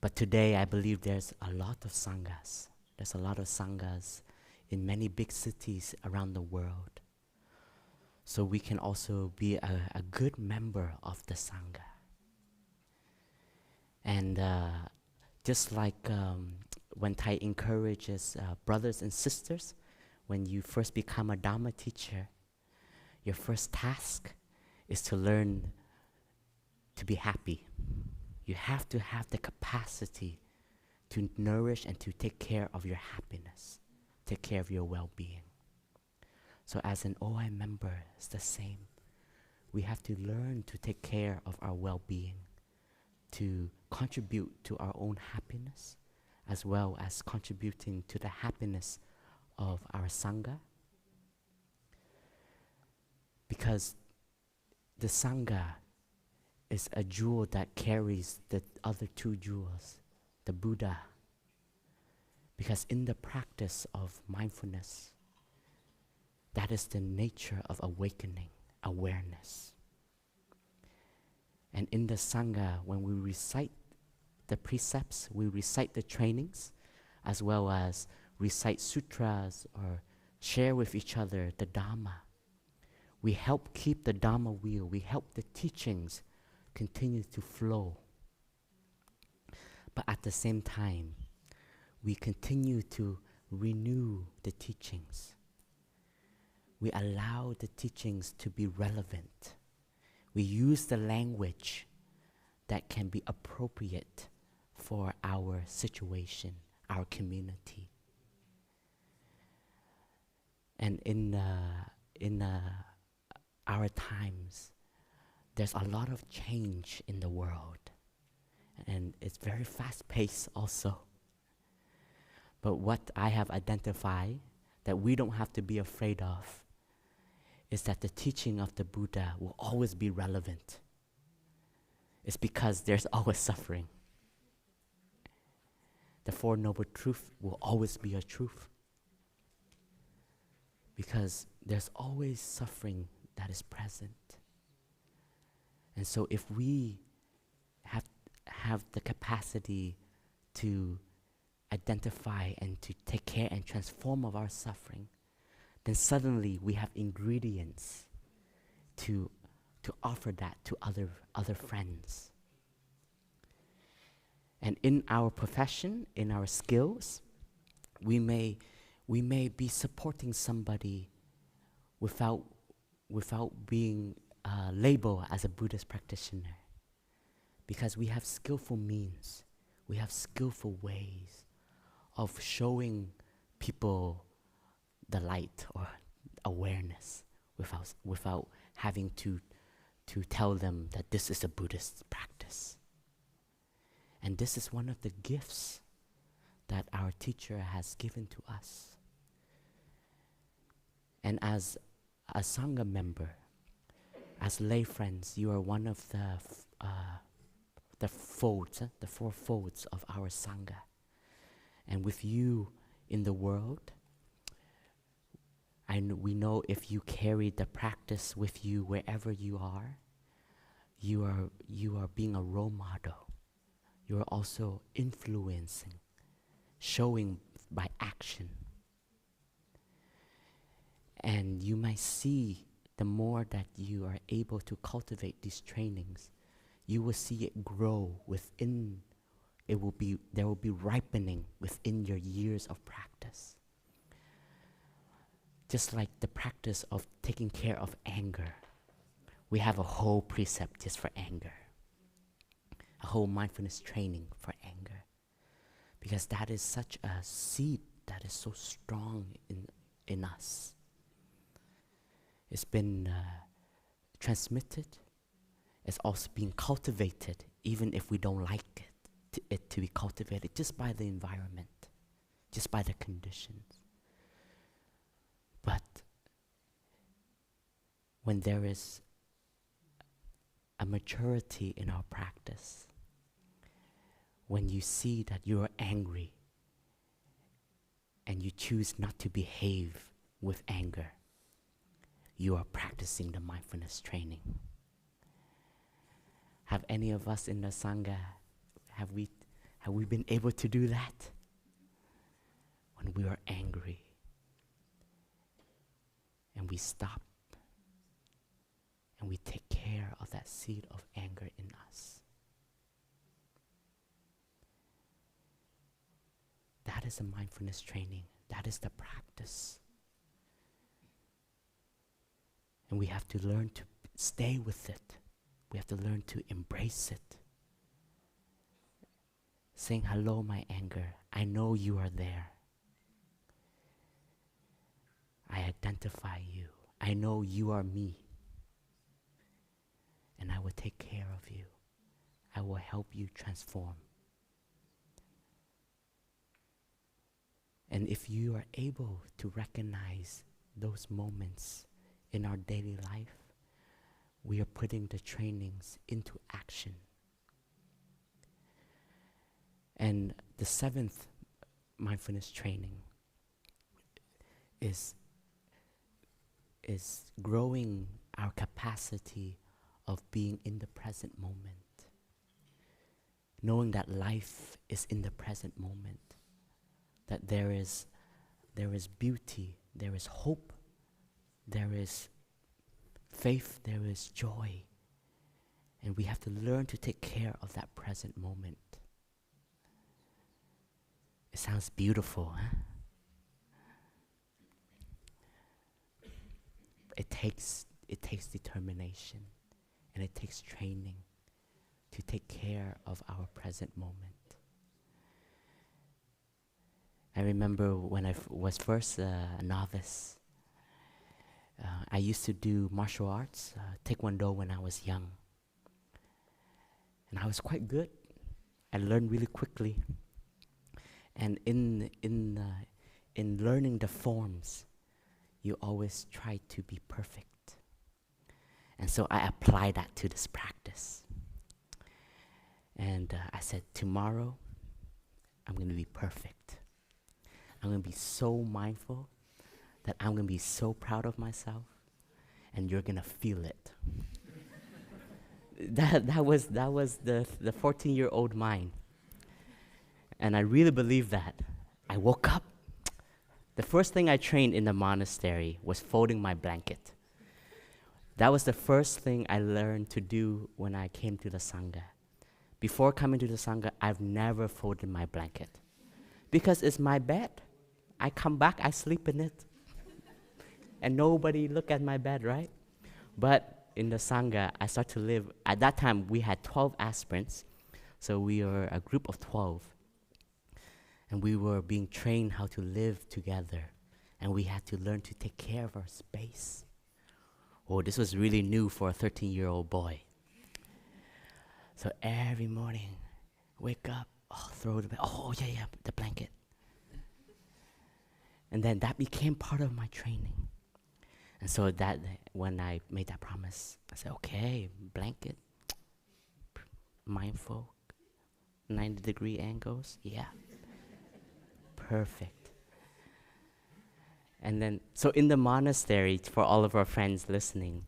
But today I believe there's a lot of sanghas. There's a lot of sanghas in many big cities around the world. So we can also be a good member of the sangha. And just like when Thai encourages brothers and sisters, when you first become a Dharma teacher, your first task is to learn to be happy. You have to have the capacity to nourish and to take care of your happiness, take care of your well-being. So as an OI member, it's the same. We have to learn to take care of our well-being, to contribute to our own happiness, as well as contributing to the happiness of our sangha. Because the sangha is a jewel that carries the other two jewels, the Buddha. Because in the practice of mindfulness, that is the nature of awakening, awareness. And in the sangha, when we recite the precepts, we recite the trainings, as well as recite sutras or share with each other the Dharma. We help keep the Dharma wheel, we help the teachings continue to flow. But at the same time, we continue to renew the teachings. We allow the teachings to be relevant. We use the language that can be appropriate for our situation, our community. And in our times, there's a lot of change in the world. And it's very fast-paced also. But what I have identified that we don't have to be afraid of is that the teaching of the Buddha will always be relevant. It's because there's always suffering. The Four Noble Truths will always be a truth. Because there's always suffering that is present. And so if we have the capacity to identify and to take care and transform of our suffering, And suddenly we have ingredients to offer that to other friends. And in our profession, in our skills, we may be supporting somebody without being labeled as a Buddhist practitioner, because we have skillful means, we have skillful ways of showing people the light or awareness without having to tell them that this is a Buddhist practice. And this is one of the gifts that our teacher has given to us. And as a Sangha member, as lay friends, you are one of the folds, the four folds of our Sangha. And with you in the world, we know if you carry the practice with you wherever you are being a role model. You are also influencing, showing by action. And you might see the more that you are able to cultivate these trainings, you will see it grow within. There will be ripening within your years of practice. Just like the practice of taking care of anger. We have a whole precept just for anger. A whole mindfulness training for anger. Because that is such a seed that is so strong in us. It's been transmitted. It's also being cultivated, even if we don't like it to be cultivated, just by the environment, just by the conditions. But when there is a maturity in our practice, when you see that you are angry and you choose not to behave with anger, you are practicing the mindfulness training. Have any of us in the Sangha, have we been able to do that? When we are angry and we stop and we take care of that seed of anger in us. That is a mindfulness training. That is the practice. And we have to learn to stay with it. We have to learn to embrace it. Saying, hello, my anger. I know you are there. I identify you. I know you are me. And I will take care of you. I will help you transform. And if you are able to recognize those moments in our daily life, we are putting the trainings into action. And the 7th mindfulness training is growing our capacity of being in the present moment. Knowing that life is in the present moment. That there is beauty, there is hope, there is faith, there is joy. And we have to learn to take care of that present moment. It sounds beautiful, huh? It takes determination and it takes training to take care of our present moment. I remember when I was first a novice, I used to do martial arts, taekwondo when I was young. And I was quite good. I learned really quickly. And in learning the forms, you always try to be perfect. And so I applied that to this practice. And I said, tomorrow, I'm going to be perfect. I'm going to be so mindful that I'm going to be so proud of myself, and you're going to feel it. That was the 14-year-old mind. And I really believe that. I woke up The first thing I trained in the monastery was folding my blanket. That was the first thing I learned to do when I came to the Sangha. Before coming to the Sangha, I've never folded my blanket. Because it's my bed. I come back, I sleep in it. And nobody look at my bed, right? But in the Sangha, I start to live. At that time, we had 12 aspirants. So we were a group of 12. And we were being trained how to live together. And we had to learn to take care of our space. Oh, this was really new for a 13-year-old boy. So every morning, wake up, throw the the blanket. And then that became part of my training. And so that when I made that promise, I said, okay, blanket, mindful, 90-degree angles, yeah, perfect. And then, so in the monastery, for all of our friends listening,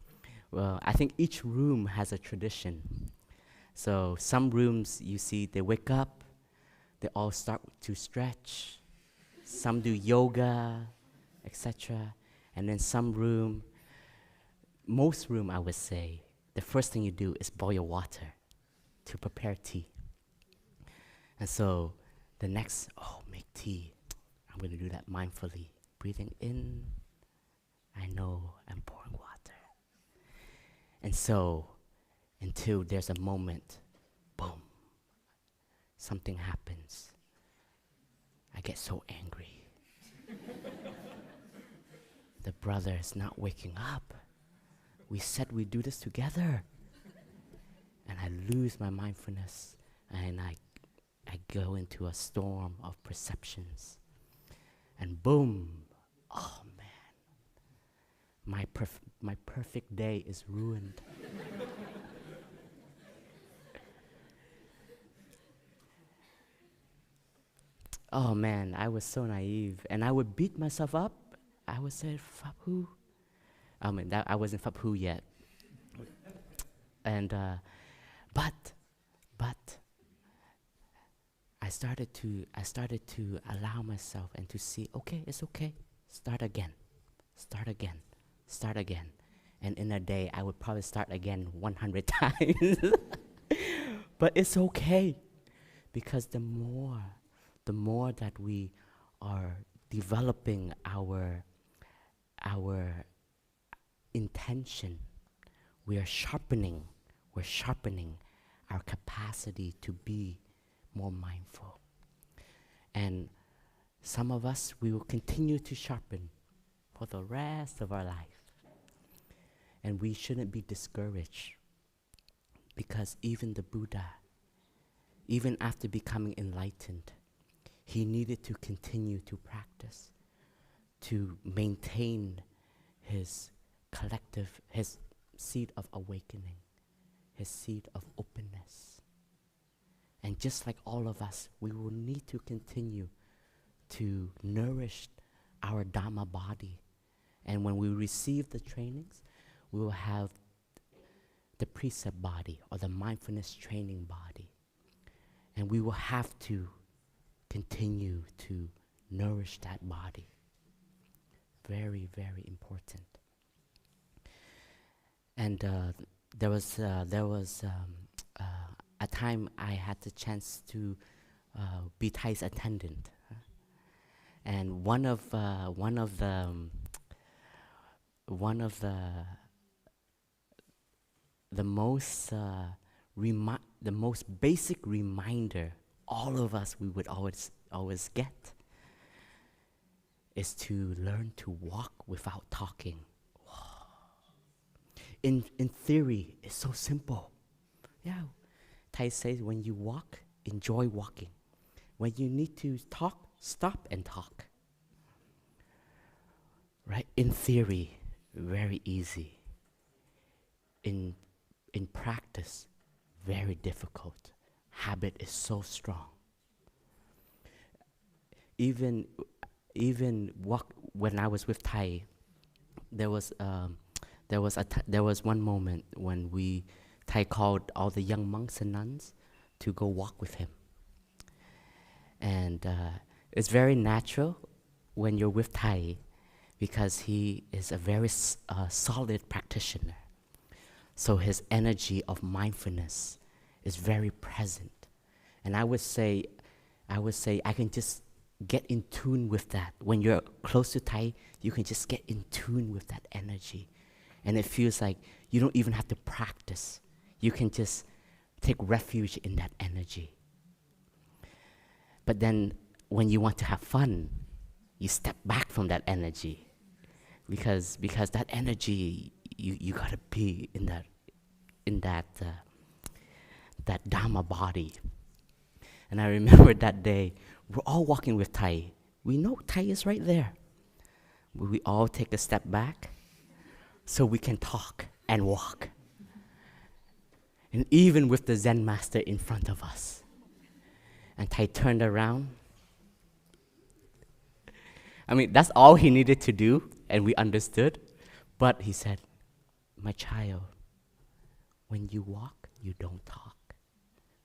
well, I think each room has a tradition. So some rooms, you see, they wake up, they all start to stretch. Some do yoga, etc. And then most room, I would say, the first thing you do is boil water to prepare tea. And so the next, make tea. I'm going to do that mindfully. Breathing in, I know I'm pouring water. And so, until there's a moment, boom, something happens. I get so angry. The brother is not waking up. We said we'd do this together. And I lose my mindfulness, and I go into a storm of perceptions. And boom, oh man, my perfect day is ruined. Oh man, I was so naive, and I would beat myself up. I would say, Pháp Hữu. I wasn't Pháp Hữu yet. And but I started to allow myself and to see, okay, it's okay. Start again. And in a day, I would probably start again 100 times. But it's okay, because the more that we are developing our intention, we're sharpening our capacity to be more mindful. And some of us, we will continue to sharpen for the rest of our life. And we shouldn't be discouraged, because even the Buddha, even after becoming enlightened, he needed to continue to practice, to maintain his seed of awakening, his seed of openness. And just like all of us, we will need to continue to nourish our Dharma body. And when we receive the trainings, we will have the precept body, or the mindfulness training body. And we will have to continue to nourish that body. Very, very important. And there was a time I had the chance to be Thai's attendant, and one of the most basic reminder all of us we would always get is to learn to walk without talking. In theory, it's so simple. Yeah, Thai says when you walk, enjoy walking. When you need to talk, stop and talk. Right? In theory, very easy. In practice, very difficult. Habit is so strong. Even when I was with Thai, there was one moment when Thai called all the young monks and nuns to go walk with him. And it's very natural when you're with Thai, because he is a very solid practitioner. So his energy of mindfulness is very present. And I would say I can just get in tune with that. When you're close to Thai, you can just get in tune with that energy. And it feels like you don't even have to practice. You can just take refuge in that energy. But then when you want to have fun, you step back from that energy. Because that energy, you gotta be in that Dharma body. And I remember that day, we're all walking with Thai. We know Thai is right there. But we all take a step back so we can talk and walk. And even with the Zen master in front of us. And Thai turned around. I mean, that's all he needed to do, and we understood. But he said, "My child, when you walk, you don't talk.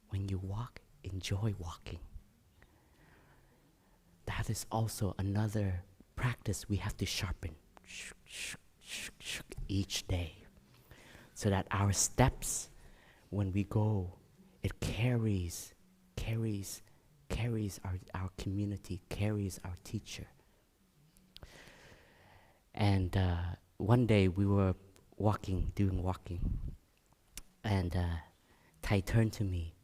When you walk, enjoy walking." That is also another practice we have to sharpen each day, so that our steps, when we go, it carries our community, carries our teacher. And one day we were doing walking, and Thai turned to me,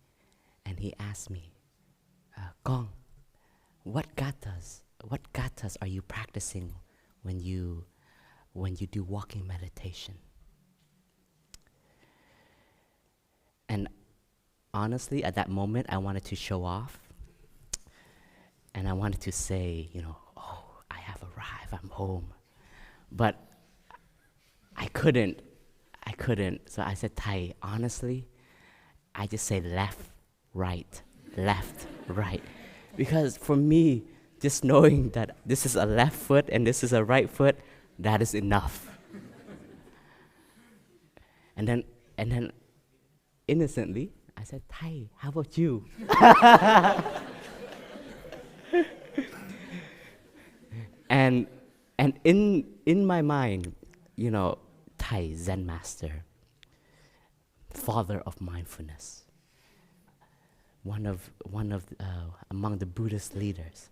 and he asked me, "Gong, what gathas are you practicing when you do walking meditation?" And honestly, at that moment, I wanted to show off, and I wanted to say, "Oh, I have arrived, I'm home." But I couldn't. So I said, "Thai, honestly, I just say left, right, left, right." Because for me, just knowing that this is a left foot and this is a right foot, that is enough. And then innocently, I said, "Thai, how about you?" And in my mind, Thai Zen master, father of mindfulness, one of among the Buddhist leaders,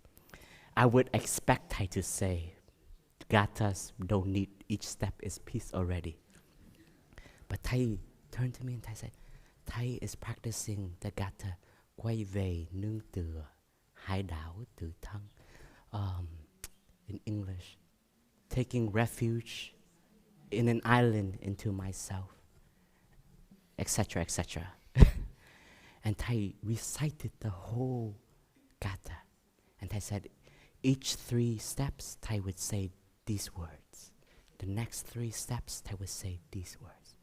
I would expect Thai to say, "Gathas don't need, each step is peace already." But Thai turned to me and Thai said, "Thai is practicing the gatha quay về nương tựa hải đảo từ thân." In English, taking refuge in an island into myself, etc., etc. And Thai recited the whole gatha. And Thai said, each 3 steps, Thai would say these words. The next 3 steps, Thai would say these words.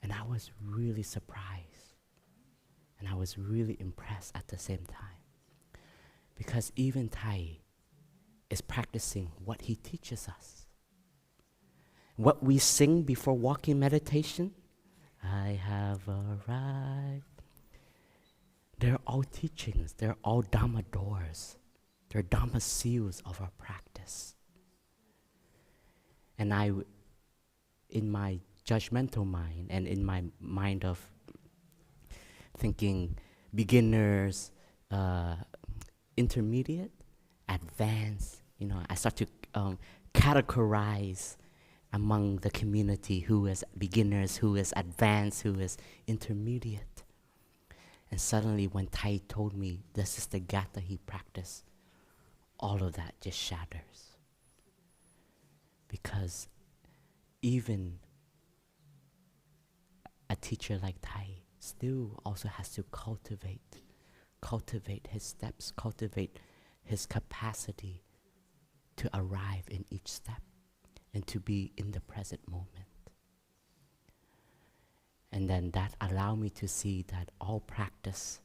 And I was really surprised. And I was really impressed at the same time. Because even Thai is practicing what he teaches us. What we sing before walking meditation, "I have arrived." They're all teachings. They're all Dhamma doors. They're Dhamma seals of our practice. And in my judgmental mind and in my mind of thinking beginners, intermediate, advanced, I start to categorize among the community who is beginners, who is advanced, who is intermediate. And suddenly when Thai told me this is the gatha he practiced, all of that just shatters. Because even a teacher like Thai still also has to cultivate his steps, cultivate his capacity to arrive in each step and to be in the present moment. And then that allowed me to see that all practice,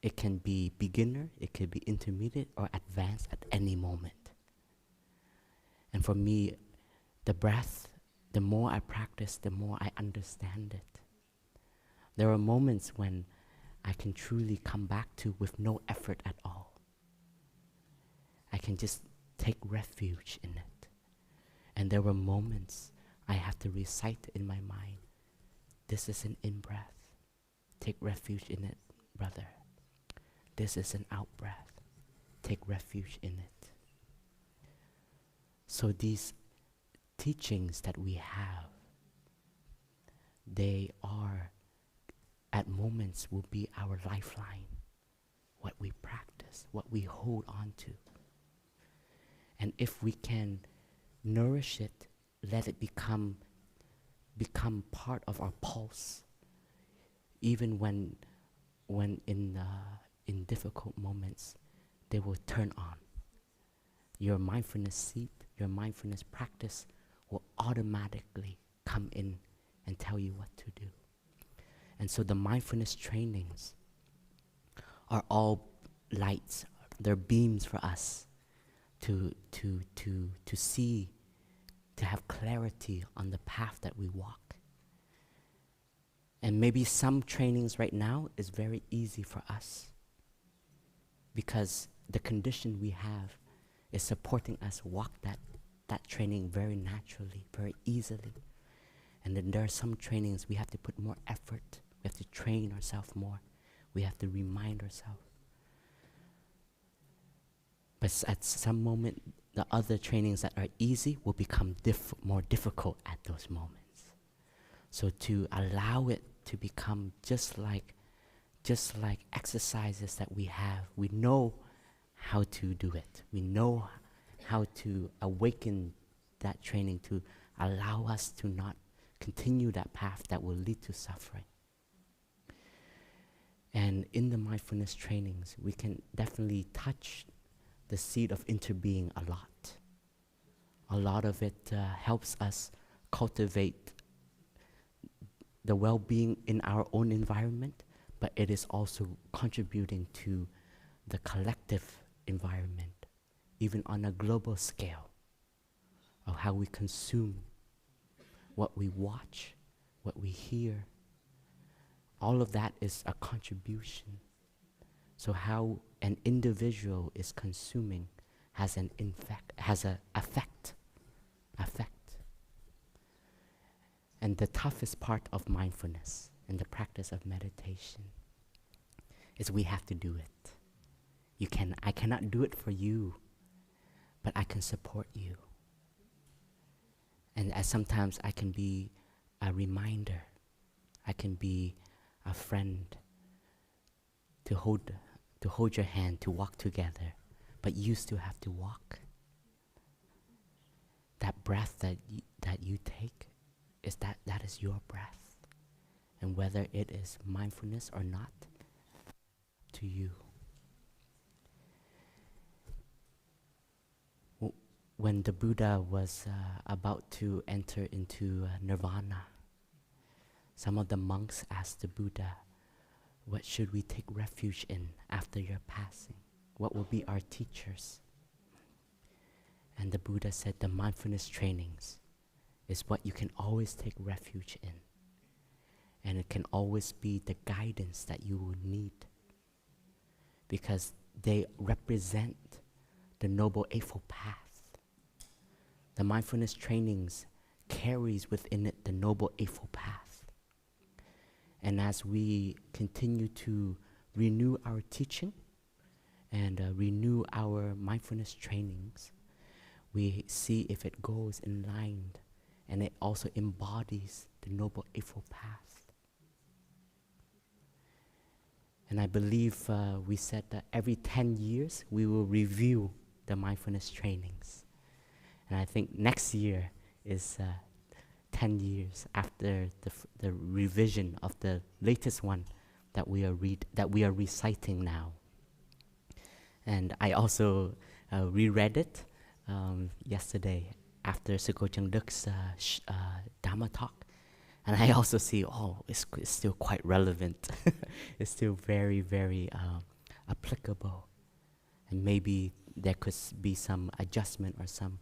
it can be beginner, it could be intermediate or advanced at any moment. And for me, the breath, the more I practice, the more I understand it. There are moments when I can truly come back to with no effort at all. can just take refuge in it. And there were moments I have to recite in my mind, this is an in-breath. Take refuge in it, brother. This is an out-breath. Take refuge in it. So these teachings that we have, they are, at moments, will be our lifeline, what we practice, what we hold on to. And if we can nourish it, let it become part of our pulse, even when in difficult moments, they will turn on. Your mindfulness seat, your mindfulness practice will automatically come in and tell you what to do. And so the mindfulness trainings are all lights, they're beams for us to see, to have clarity on the path that we walk. And maybe some trainings right now is very easy for us because the condition we have is supporting us walk that training very naturally, very easily. And then there are some trainings we have to put more effort. We have to train ourselves more. We have to remind ourselves. But at some moment, the other trainings that are easy will become more difficult at those moments. So to allow it to become just like exercises that we have, we know how to do it. We know how to awaken that training to allow us to not continue that path that will lead to suffering. And in the mindfulness trainings, we can definitely touch the seed of interbeing a lot. A lot of it helps us cultivate the well-being in our own environment, but it is also contributing to the collective environment, even on a global scale, of how we consume, what we watch, what we hear. All of that is a contribution. So how an individual is consuming has an effect. And the toughest part of mindfulness and the practice of meditation is we have to do it. I cannot do it for you, but I can support you. And sometimes I can be a reminder. I can be a friend to hold your hand, to walk together, but you still have to walk. That breath that you take, that is your breath. And whether it is mindfulness or not, to you. When the Buddha was about to enter into nirvana, some of the monks asked the Buddha, what should we take refuge in after your passing? What will be our teachers? And the Buddha said the mindfulness trainings is what you can always take refuge in. And it can always be the guidance that you will need, because they represent the Noble Eightfold Path. The mindfulness trainings carries within it the Noble Eightfold Path. And as we continue to renew our teaching and renew our mindfulness trainings, we see if it goes in line and it also embodies the Noble Eightfold Path. And I believe we said that every 10 years we will review the mindfulness trainings. And I think next year is 10 years after the revision of the latest one that we are reciting now. And I also reread it yesterday after Siko Chang Duk's Dharma talk. And I also see, it's still quite relevant. It's still very, very applicable. And maybe there could be some adjustment or some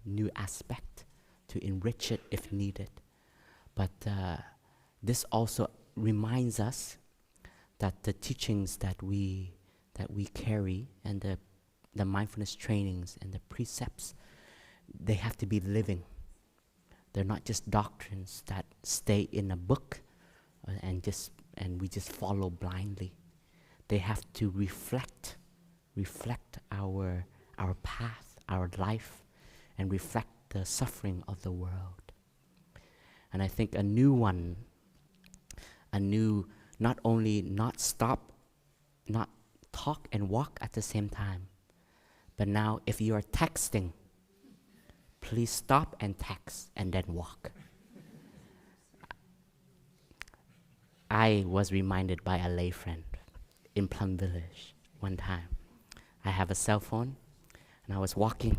new aspect to enrich it if needed. But this also reminds us that the teachings that we carry and the mindfulness trainings and the precepts, they have to be living. They're not just doctrines that stay in a book and we just follow blindly. They have to reflect our path, our life, and reflect the suffering of the world. And I think a new, not only not stop, not talk and walk at the same time, but now if you are texting, please stop and text and then walk. I was reminded by a lay friend in Plum Village one time. I have a cell phone and I was walking.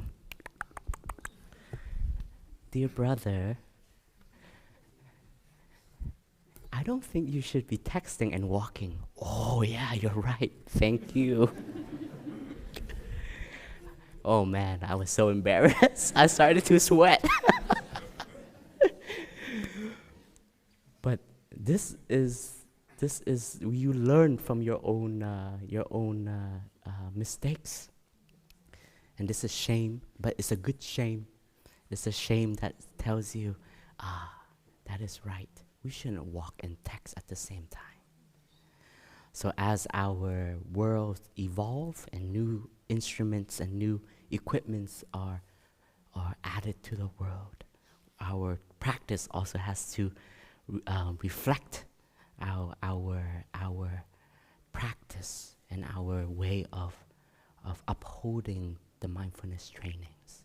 Dear brother, I don't think you should be texting and walking. Oh yeah, you're right. Thank you. Oh man, I was so embarrassed. I started to sweat. But this is you learn from your own mistakes. And this is shame, but it's a good shame. It's a shame that tells you, that is right. We shouldn't walk and text at the same time. So as our world evolve and new instruments and new equipments are added to the world, our practice also has to reflect our practice and our way of upholding the mindfulness trainings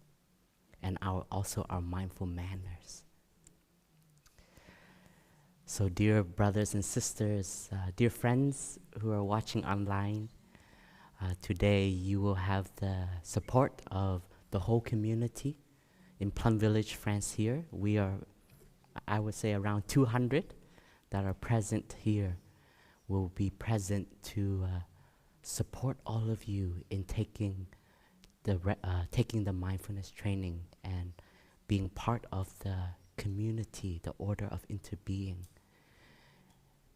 and also our mindful manners. So dear brothers and sisters, dear friends who are watching online, today you will have the support of the whole community in Plum Village, France here. We are, I would say, around 200 that are present here. Will be present to support all of you in taking the mindfulness training and being part of the community, the order of interbeing.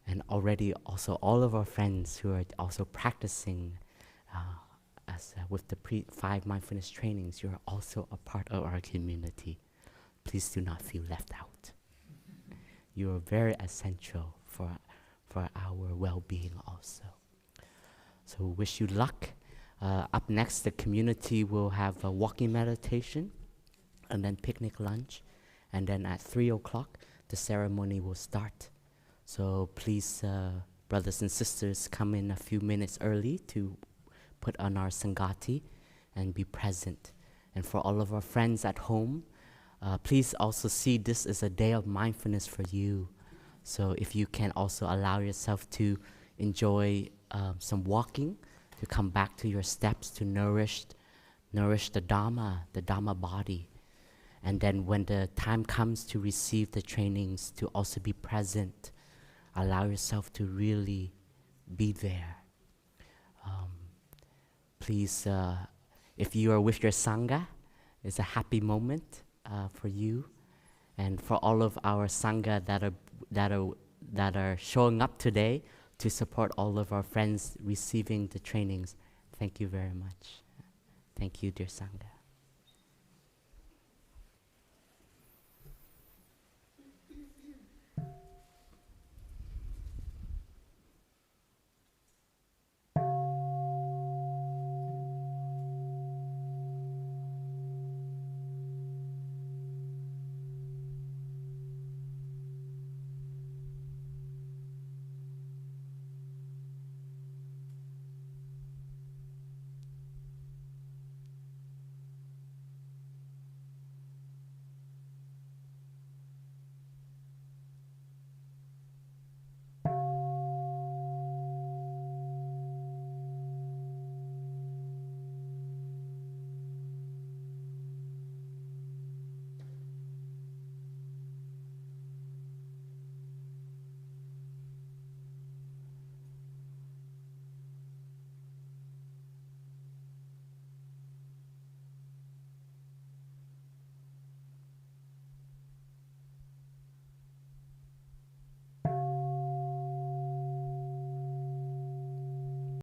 And already also all of our friends who are also practicing with the 5 mindfulness trainings, you are also a part of our community. Please do not feel left out. You are very essential for our well-being also. So wish you luck. Up next, the community will have a walking meditation and then picnic lunch. And then at 3 o'clock, the ceremony will start. So please, brothers and sisters, come in a few minutes early to put on our Sangati and be present. And for all of our friends at home, please also see this as a day of mindfulness for you. So if you can also allow yourself to enjoy some walking, to come back to your steps, to nourish the Dharma body. And then when the time comes to receive the trainings, to also be present. Allow yourself to really be there. Please, if you are with your Sangha, it's a happy moment for you. And for all of our Sangha that are showing up today to support all of our friends receiving the trainings, thank you very much. Thank you, dear Sangha.